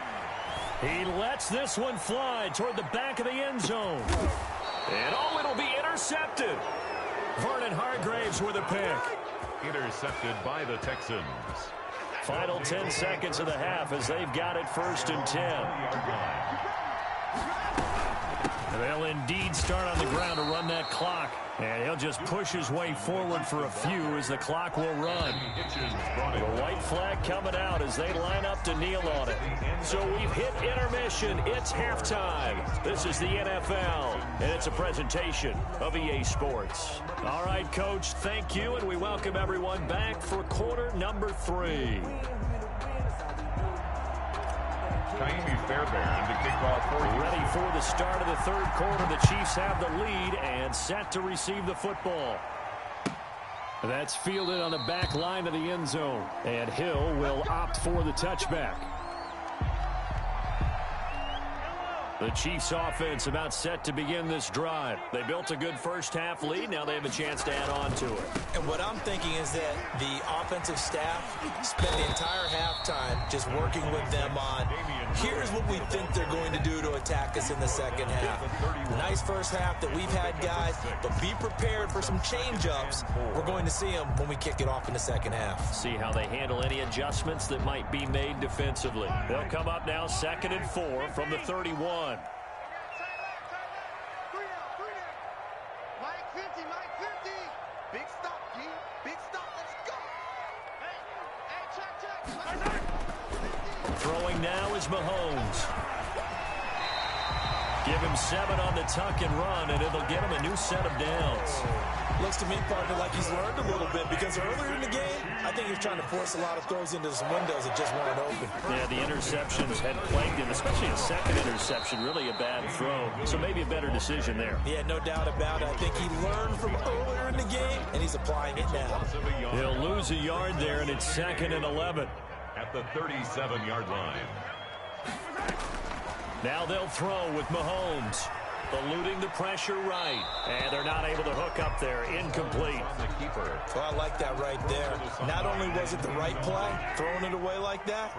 He lets this one fly toward the back of the end zone. And oh, it'll be intercepted. Vernon Hargreaves with a pick. Intercepted by the Texans. Final 10 seconds of the half as they've got it first and 10. They'll indeed start on the ground to run that clock. And he'll just push his way forward for a few as the clock will run. The white flag coming out as they line up to kneel on it. So we've hit intermission. It's halftime. This is the NFL, and it's a presentation of EA Sports. All right, Coach, thank you, and we welcome everyone back for quarter number 3. Kaimi Fairbairn to kick off for you. Ready for the start of the third quarter. The Chiefs have the lead and set to receive the football. That's fielded on the back line of the end zone. And Hill will opt for the touchback. The Chiefs offense about set to begin this drive. They built a good first half lead. Now they have a chance to add on to it. And what I'm thinking is that the offensive staff spent the entire halftime just working with them on, here's what we think they're going to do to attack us in the second half. Nice first half that we've had, guys, but be prepared for some change-ups. We're going to see them when we kick it off in the second half. See how they handle any adjustments that might be made defensively. They'll come up now 2nd and 4 from the 31. Throwing now is Mahomes. Give him 7 on the tuck and run, and it'll get him a new set of downs. Looks to me, partner, like he's learned a little bit, because earlier in the game, I think he was trying to force a lot of throws into some windows that just weren't open. Yeah, the interceptions had plagued him, especially a second interception, really a bad throw. So maybe a better decision there. Yeah, no doubt about it. I think he learned from earlier in the game, and he's applying it now. He'll lose a yard there, and it's 2nd and 11. At the 37-yard line. Now they'll throw with Mahomes. Eluding the pressure right. And they're not able to hook up there. Incomplete. Well, I like that right there. Not only was it the right play, throwing it away like that,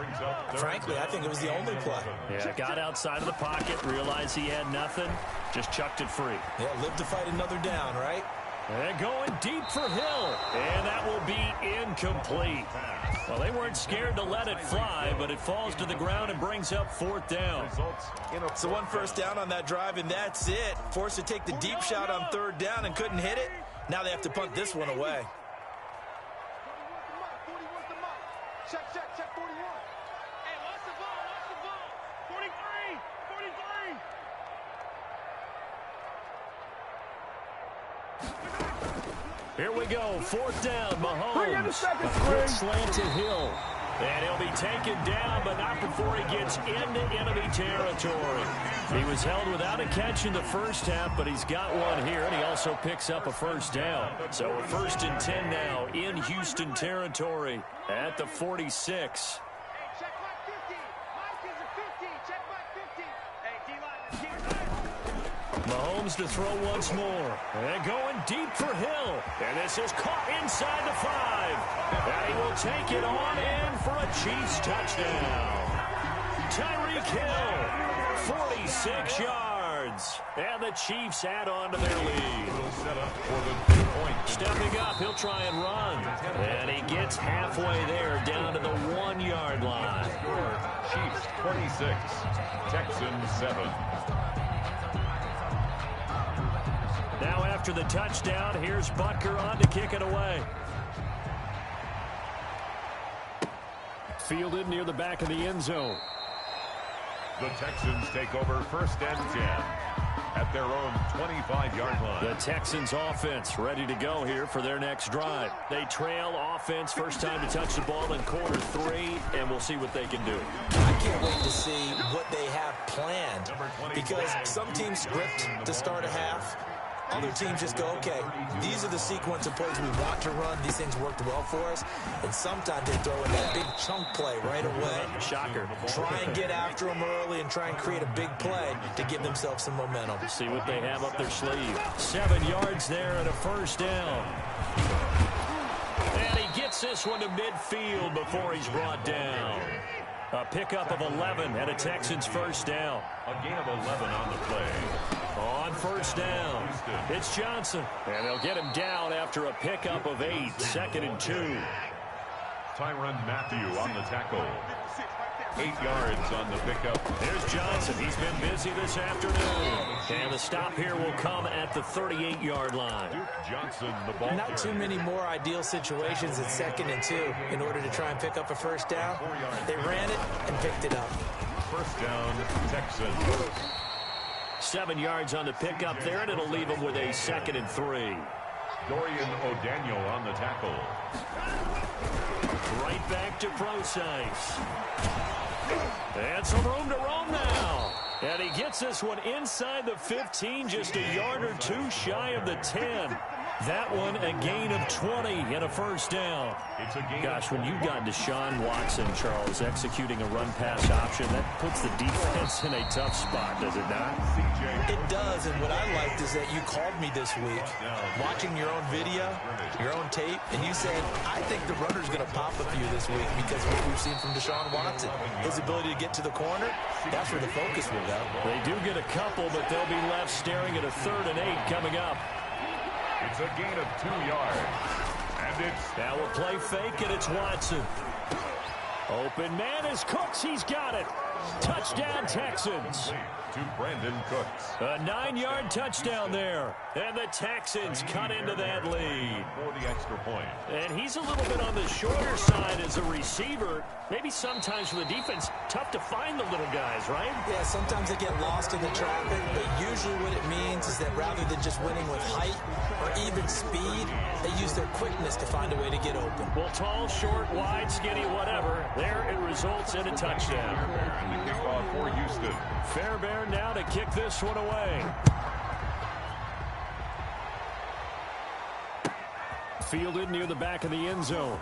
frankly, I think it was the only play. Yeah, got outside of the pocket, realized he had nothing, just chucked it free. Yeah, live to fight another down, right? And going deep for Hill. And that will be incomplete. Well, they weren't scared to let it fly, but it falls to the ground and brings up 4th down. So 1 first down on that drive, and that's it. Forced to take the deep shot on 3rd down and couldn't hit it. Now they have to punt this one away. Check, 41. Hey, what's the ball? 43. Here we go, 4th down, Mahomes. A quick slant to Hill. And he'll be taken down, but not before he gets into enemy territory. He was held without a catch in the first half, but he's got one here, and he also picks up a first down. So a 1st and 10 now in Houston territory at the 46. Check my 50. Mike is a 50. Check my 50. Hey, D-line. Mahomes to throw once more. And going deep for Hill. And this is caught inside the 5. And he will take it on in for a Chiefs touchdown. Tyreek Hill, 46 yards. yards. And the Chiefs add on to their lead. Set up for the 2-point. Stepping up, he'll try and run. And he gets halfway there, down to the 1-yard line. Chiefs 26, Texans 7. Now after the touchdown, here's Butker on to kick it away. Fielded near the back of the end zone. The Texans take over first and 10 at their own 25-yard line. The Texans offense ready to go here for their next drive. They trail offense, first time to touch the ball in quarter 3, and we'll see what they can do. I can't wait to see what they have planned, because some teams script to start a half. Other teams just go, okay, these are the sequence of plays we want to run. These things worked well for us. And sometimes they throw in that big chunk play right away. Shocker. Try and get after them early and try and create a big play to give themselves some momentum. See what they have up their sleeve. 7 yards there and a first down. And he gets this one to midfield before he's brought down. A pickup of 11 and a Texans first down. A gain of 11 on the play. On first down, it's Johnson. And they'll get him down after a pickup of 8, 2nd and 2. Tyrann Mathieu on the tackle. 8 yards on the pickup. There's Johnson. He's been busy this afternoon. And the stop here will come at the 38-yard line. Duke Johnson, the ball Not too carrier. many more ideal situations at 2nd and 2 in order to try and pick up a first down. They ran it and picked it up. First down, Texans. 7 yards on the pickup there, and it'll leave him with a 2nd and 3. Dorian O'Daniel on the tackle. Right back to Prosise. And some room to roam now. And he gets this one inside the 15, just a yard or 2 shy of the 10. That one a gain of 20 and a first down. It's a gain. Gosh, when you've got Deshaun Watson, Charles, executing a run-pass option, that puts the defense in a tough spot, does it not? It does, and what I liked is that you called me this week, watching your own video, your own tape, and you said, I think the runner's going to pop a few this week because of what we've seen from Deshaun Watson. His ability to get to the corner, that's where the focus will go. They do get a couple, but they'll be left staring at a 3rd and 8 coming up. It's a gain of 2 yards. And it's Now we'll play fake, and it's Watson. Open man is Cooks. He's got it. Touchdown, Texans. to Brandon Cooks. A 9-yard touchdown there. And the Texans cut into that lead. For the extra point. And he's a little bit on the shorter side as a receiver. Maybe sometimes for the defense, tough to find the little guys, right? Yeah, sometimes they get lost in the traffic, but usually what it means is that rather than just winning with height or even speed, they use their quickness to find a way to get open. Well, tall, short, wide, skinny, whatever, there it results in a touchdown. And the kickoff for Houston. Fairbairn now to kick this one away. Fielded near the back of the end zone.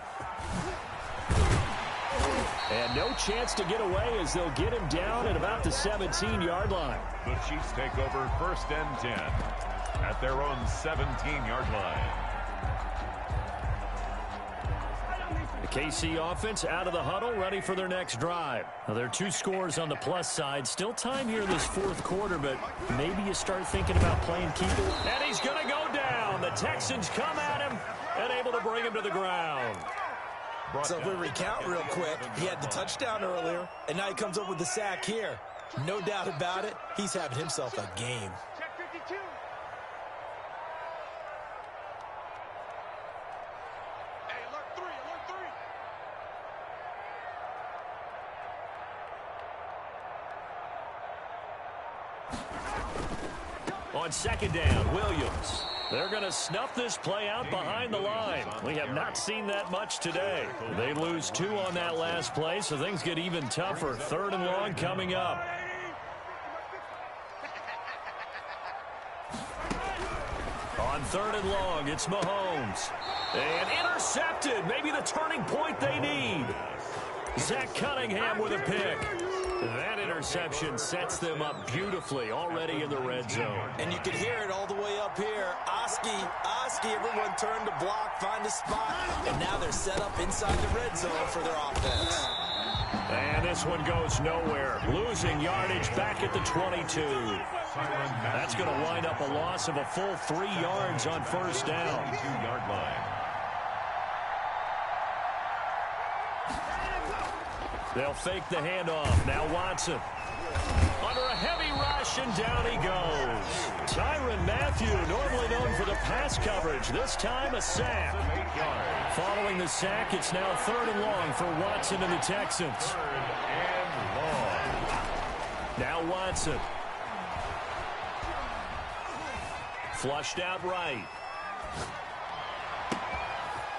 And no chance to get away as they'll get him down at about the 17-yard line. The Chiefs take over first and 10 at their own 17-yard line. The KC offense out of the huddle, ready for their next drive. Now, there are 2 scores on the plus side. Still time here in this fourth quarter, but maybe you start thinking about playing keeper. And he's going to go down. The Texans come at him and able to bring him to the ground. So if we recount real quick, he had the touchdown earlier, and now he comes up with the sack here. No doubt about it, he's having himself a game. Check 52. Hey, alert 3, alert 3. On second down, Williams. They're going to snuff this play out behind the line. We have not seen that much today. They lose 2 on that last play, so things get even tougher. 3rd and long coming up. On 3rd and long, it's Mahomes. And intercepted. Maybe the turning point they need. Zach Cunningham with a pick. That interception sets them up beautifully already in the red zone. And you can hear it all the way up here. Oski, everyone turned to block, find a spot, and now they're set up inside the red zone for their offense. And this one goes nowhere. Losing yardage back at the 22. That's going to wind up a loss of a full 3 yards on first down. 2-yard line. They'll fake the handoff. Now Watson. Under a heavy rush, and down he goes. Tyrann Mathieu, normally known for the pass coverage, this time a sack. Following the sack, it's now 3rd and long for Watson and the Texans. 3rd and long. Now Watson. Flushed out right.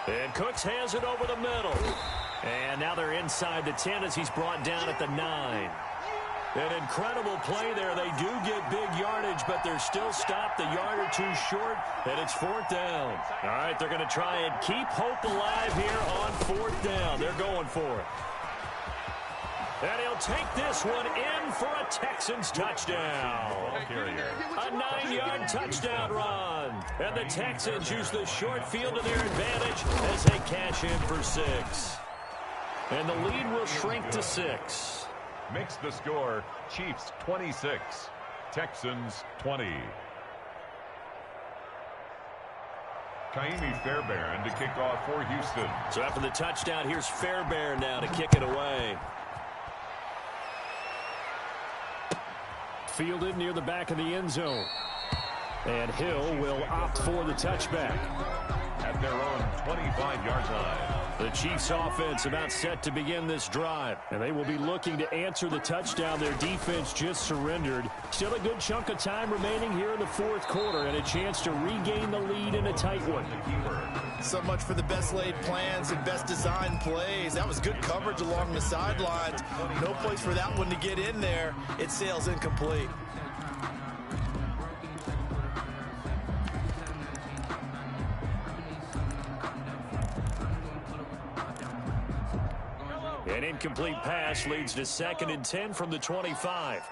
And Cooks has it over the middle. And now they're inside the 10 as he's brought down at the 9. An incredible play there. They do get big yardage, but they're still stopped a yard or two short, and it's 4th down. All right, they're going to try and keep hope alive here on 4th down. They're going for it. And he'll take this one in for a Texans touchdown. A 9-yard touchdown run. And the Texans use the short field to their advantage as they cash in for 6. And the lead will shrink to 6. Makes the score Chiefs 26, Texans 20. Ka'imi Fairbairn to kick off for Houston. So after the touchdown, here's Fairbairn now to kick it away. Fielded near the back of the end zone. And Hill will opt for the touchback. At their own 25-yard line. The Chiefs offense about set to begin this drive, and they will be looking to answer the touchdown their defense just surrendered. Still a good chunk of time remaining here in the 4th quarter and a chance to regain the lead in a tight one. So much for the best laid plans and best designed plays. That was good coverage along the sidelines. No place for that one to get in there. It sails incomplete. An incomplete pass leads to 2nd and 10 from the 25.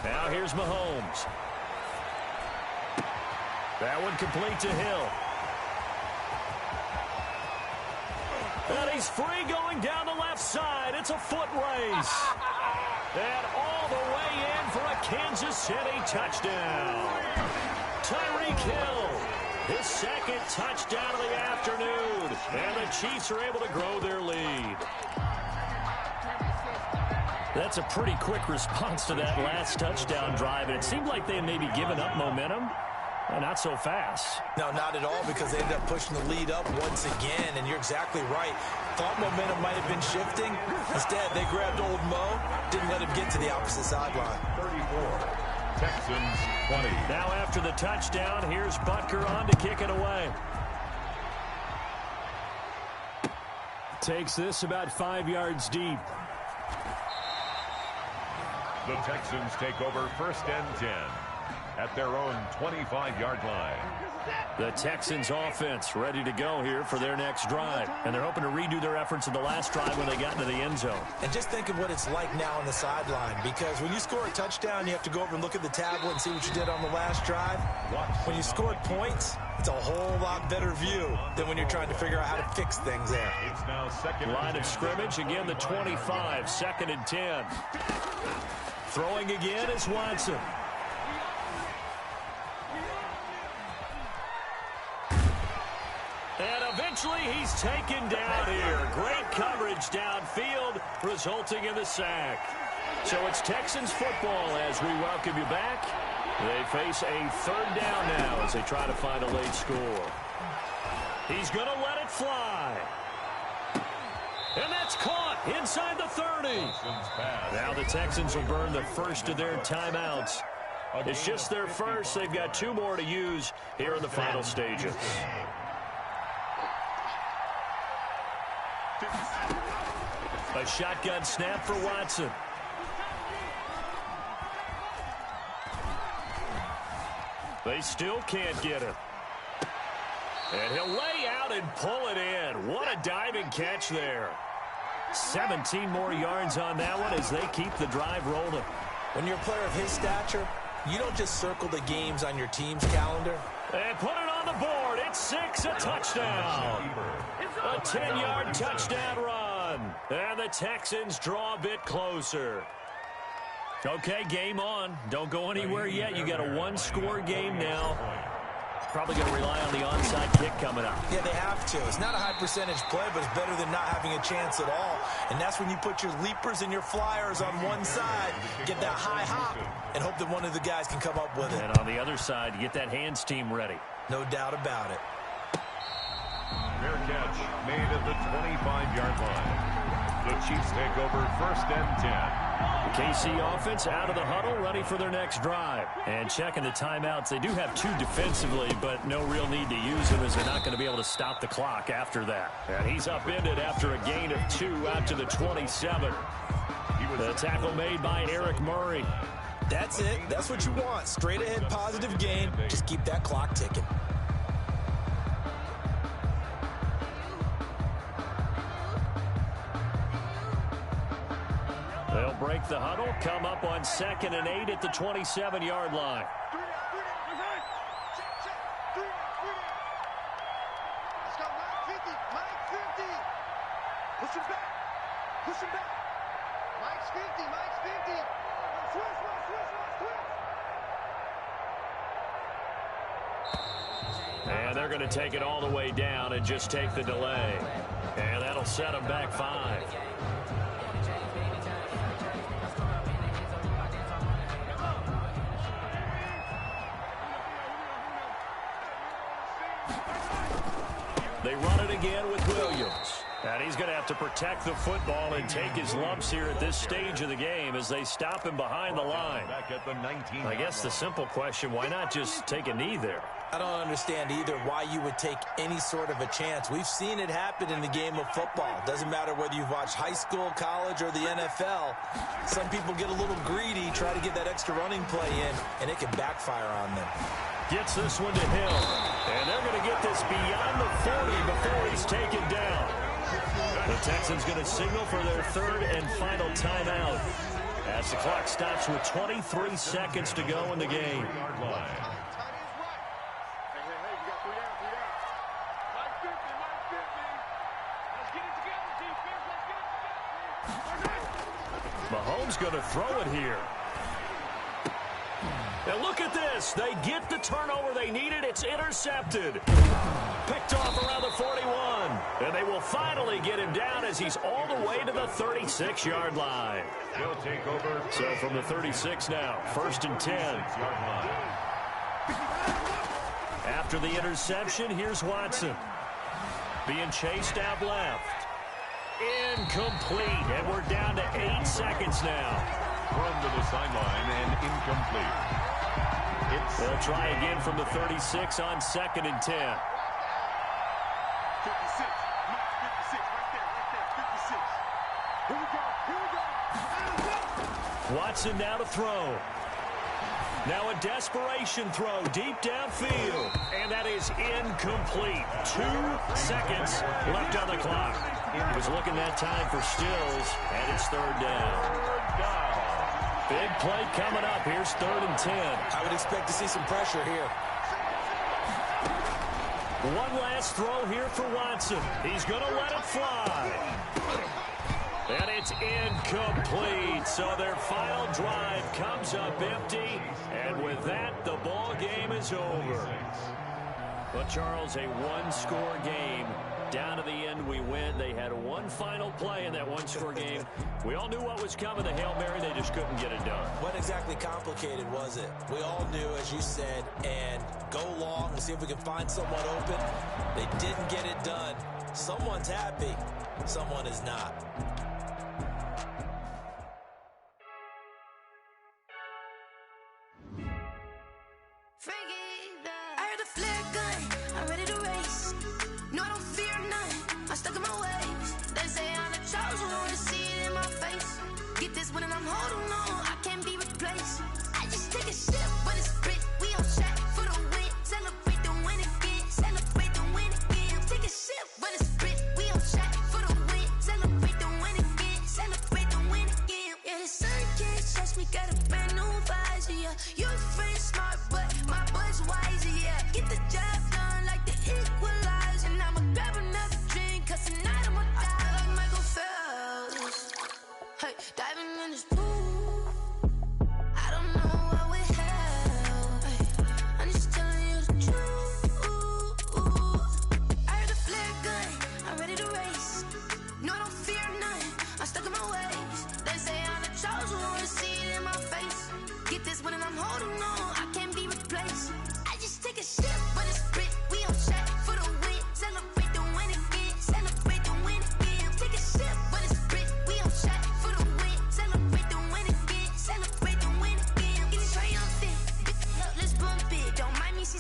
Now here's Mahomes. That one complete to Hill. And he's free going down the left side. It's a foot race. And all the way in for a Kansas City touchdown. Tyreek Hill. His 2nd touchdown of the afternoon. And the Chiefs are able to grow their lead. That's a pretty quick response to that last touchdown drive. And it seemed like they had maybe given up momentum. Not so fast. No, not at all, because they ended up pushing the lead up once again. And you're exactly right. Thought momentum might have been shifting. Instead, they grabbed old Mo. Didn't let him get to the opposite sideline. 34. Texans 20. Now after the touchdown, here's Butker on to kick it away. Takes this about 5 yards deep. The Texans take over 1st and 10 at their own 25-yard line. The Texans offense ready to go here for their next drive. And they're hoping to redo their efforts in the last drive when they got into the end zone. And just think of what it's like now on the sideline, because when you score a touchdown, you have to go over and look at the tablet and see what you did on the last drive. When you scored points, it's a whole lot better view than when you're trying to figure out how to fix things there. It's now 2nd. Line of scrimmage, again the 25, 2nd and 10. Throwing again is Watson. And eventually he's taken down here. Great coverage downfield, resulting in the sack. So it's Texans football as we welcome you back. They face a 3rd down now as they try to find a late score. He's going to let it fly. And that's caught inside the 30. Now the Texans will burn the first of their timeouts. It's just their first. They've got 2 more to use here in the final stages. A shotgun snap for Watson. They still can't get him. And he'll lay out and pull it in. What a diving catch there. 17 more yards on that one as they keep the drive rolling. When you're a player of his stature, you don't just circle the games on your team's calendar. And put it on the board. It's 6, a touchdown. A 10-yard touchdown run. one. And the Texans draw a bit closer. Okay, game on. Don't go anywhere yet. You got a one-score game now. Probably going to rely on the onside kick coming up. Yeah, they have to. It's not a high percentage play, but it's better than not having a chance at all. And that's when you put your leapers and your flyers on one side, get that high hop, and hope that one of the guys can come up with it. And on the other side, you get that hands team ready. No doubt about it. Fair catch made at the 25-yard line. The Chiefs take over 1st and 10. The KC offense out of the huddle, ready for their next drive. And checking the timeouts. They do have 2 defensively, but no real need to use them as they're not going to be able to stop the clock after that. And he's upended after a gain of 2 out to the 27. The tackle made by Eric Murray. That's it. That's what you want. Straight ahead positive gain. Just keep that clock ticking. They'll break the huddle, come up on 2nd and 8 at the 27-yard line. Let's go, Mike 50, Mike 50. Push him back, push him back. Mike's 50, Mike's 50. Switch. And they're going to take it all the way down and just take the delay. And that'll set them back 5. They run it again with Williams. And he's going to have to protect the football and take his lumps here at this stage of the game as they stop him behind the line. Back at the 19. I guess the simple question, why not just take a knee there? I don't understand either why you would take any sort of a chance. We've seen it happen in the game of football. Doesn't matter whether you've watched high school, college, or the NFL. Some people get a little greedy, try to get that extra running play in, and it can backfire on them. Gets this one to Hill. And they're going to get this beyond the 40 before he's taken down. The Texans going to signal for their 3rd and final timeout as the clock stops with 23 seconds to go in the game. Mahomes going to throw it here. Now look at this. They get the turnover they needed. It's intercepted. Picked off around the 41. And they will finally get him down as he's all the way to the 36-yard line. They'll take over. So from the 36 now, 1st and 10. After the interception, here's Watson. Being chased out left. Incomplete. And we're down to 8 seconds now. Run to the sideline and incomplete. They'll try again from the 36 on 2nd and 10. 56. Mike 56. Right there. 56. Here we go. Watson now to throw. Now a desperation throw deep downfield. And that is incomplete. 2 seconds left on the clock. He was looking that time for Stills, and it's 3rd down. Big play coming up. Here's 3rd and 10. I would expect to see some pressure here. One last throw here for Watson. He's going to let it fly. And it's incomplete. So their final drive comes up empty. And with that, the ball game is over. But, Charles, a one-score game. Down to the end, we win. They had one final play in that one-score game. We all knew what was coming. The Hail Mary, they just couldn't get it done. What exactly complicated was it? We all knew, as you said, and go long and see if we can find someone open. They didn't get it done. Someone's happy. Someone is not. I heard a flare gun, I'm ready to race. No, I don't fear none, I'm stuck in my ways. They say I'm the chosen one, to see it in my face. Get this one and I'm holding on, I can't be replaced. I just take a sip when it's split, we on track for the win. Celebrate the win again, celebrate the win again. Take a sip when it's split, we on track for the win. Celebrate the win again, celebrate the win again. Yeah, the sun can't touch me, got a brand new visor, yeah. Your friend smart, but my boy's wiser, yeah. Get the job done like the equalizer. I'ma grab another drink, cause tonight I'ma die like Michael Phelps.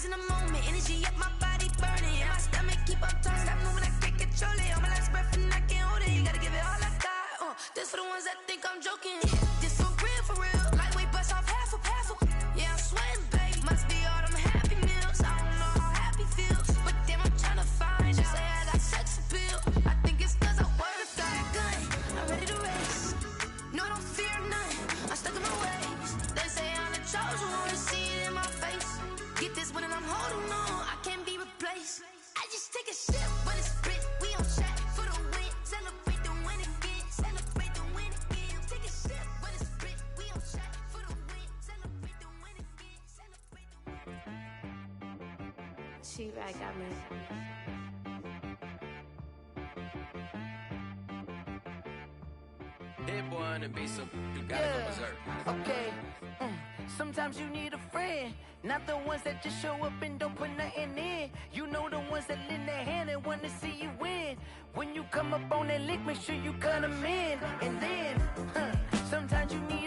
in the moment, energy up my body burning. And my stomach keep up talking, stop moving, I can't control it. On my last breath and I can't hold it. You gotta give it all I got. This for the ones that think I'm joking. This for real. Lightweight bust off half a. Yeah, I'm sweating, baby. Must be all them happy meals. I don't know how happy feels, but damn, I'm trying to find out. Say I got sex appeal. I think it's 'cause I word of God. Gun, I'm ready to race. No, I don't fear none. I'm stuck in my ways. They say I'm the chosen one, to see it in my face. Get this one and I'm holding on. I can't be replaced. I just take a sip when it's split. We on track for the win. Celebrate the win again. Celebrate the win again. Take a sip when it's split. We on track for the win. Celebrate the win again. Celebrate the win. She right got me. Hit boy on the beat, so you gotta go berserk. Okay. Sometimes you need a friend, not the ones that just show up and don't put nothing in. You know the ones that lend their hand and want to see you win. When you come up on that lick, make sure you cut them in. And then, sometimes you need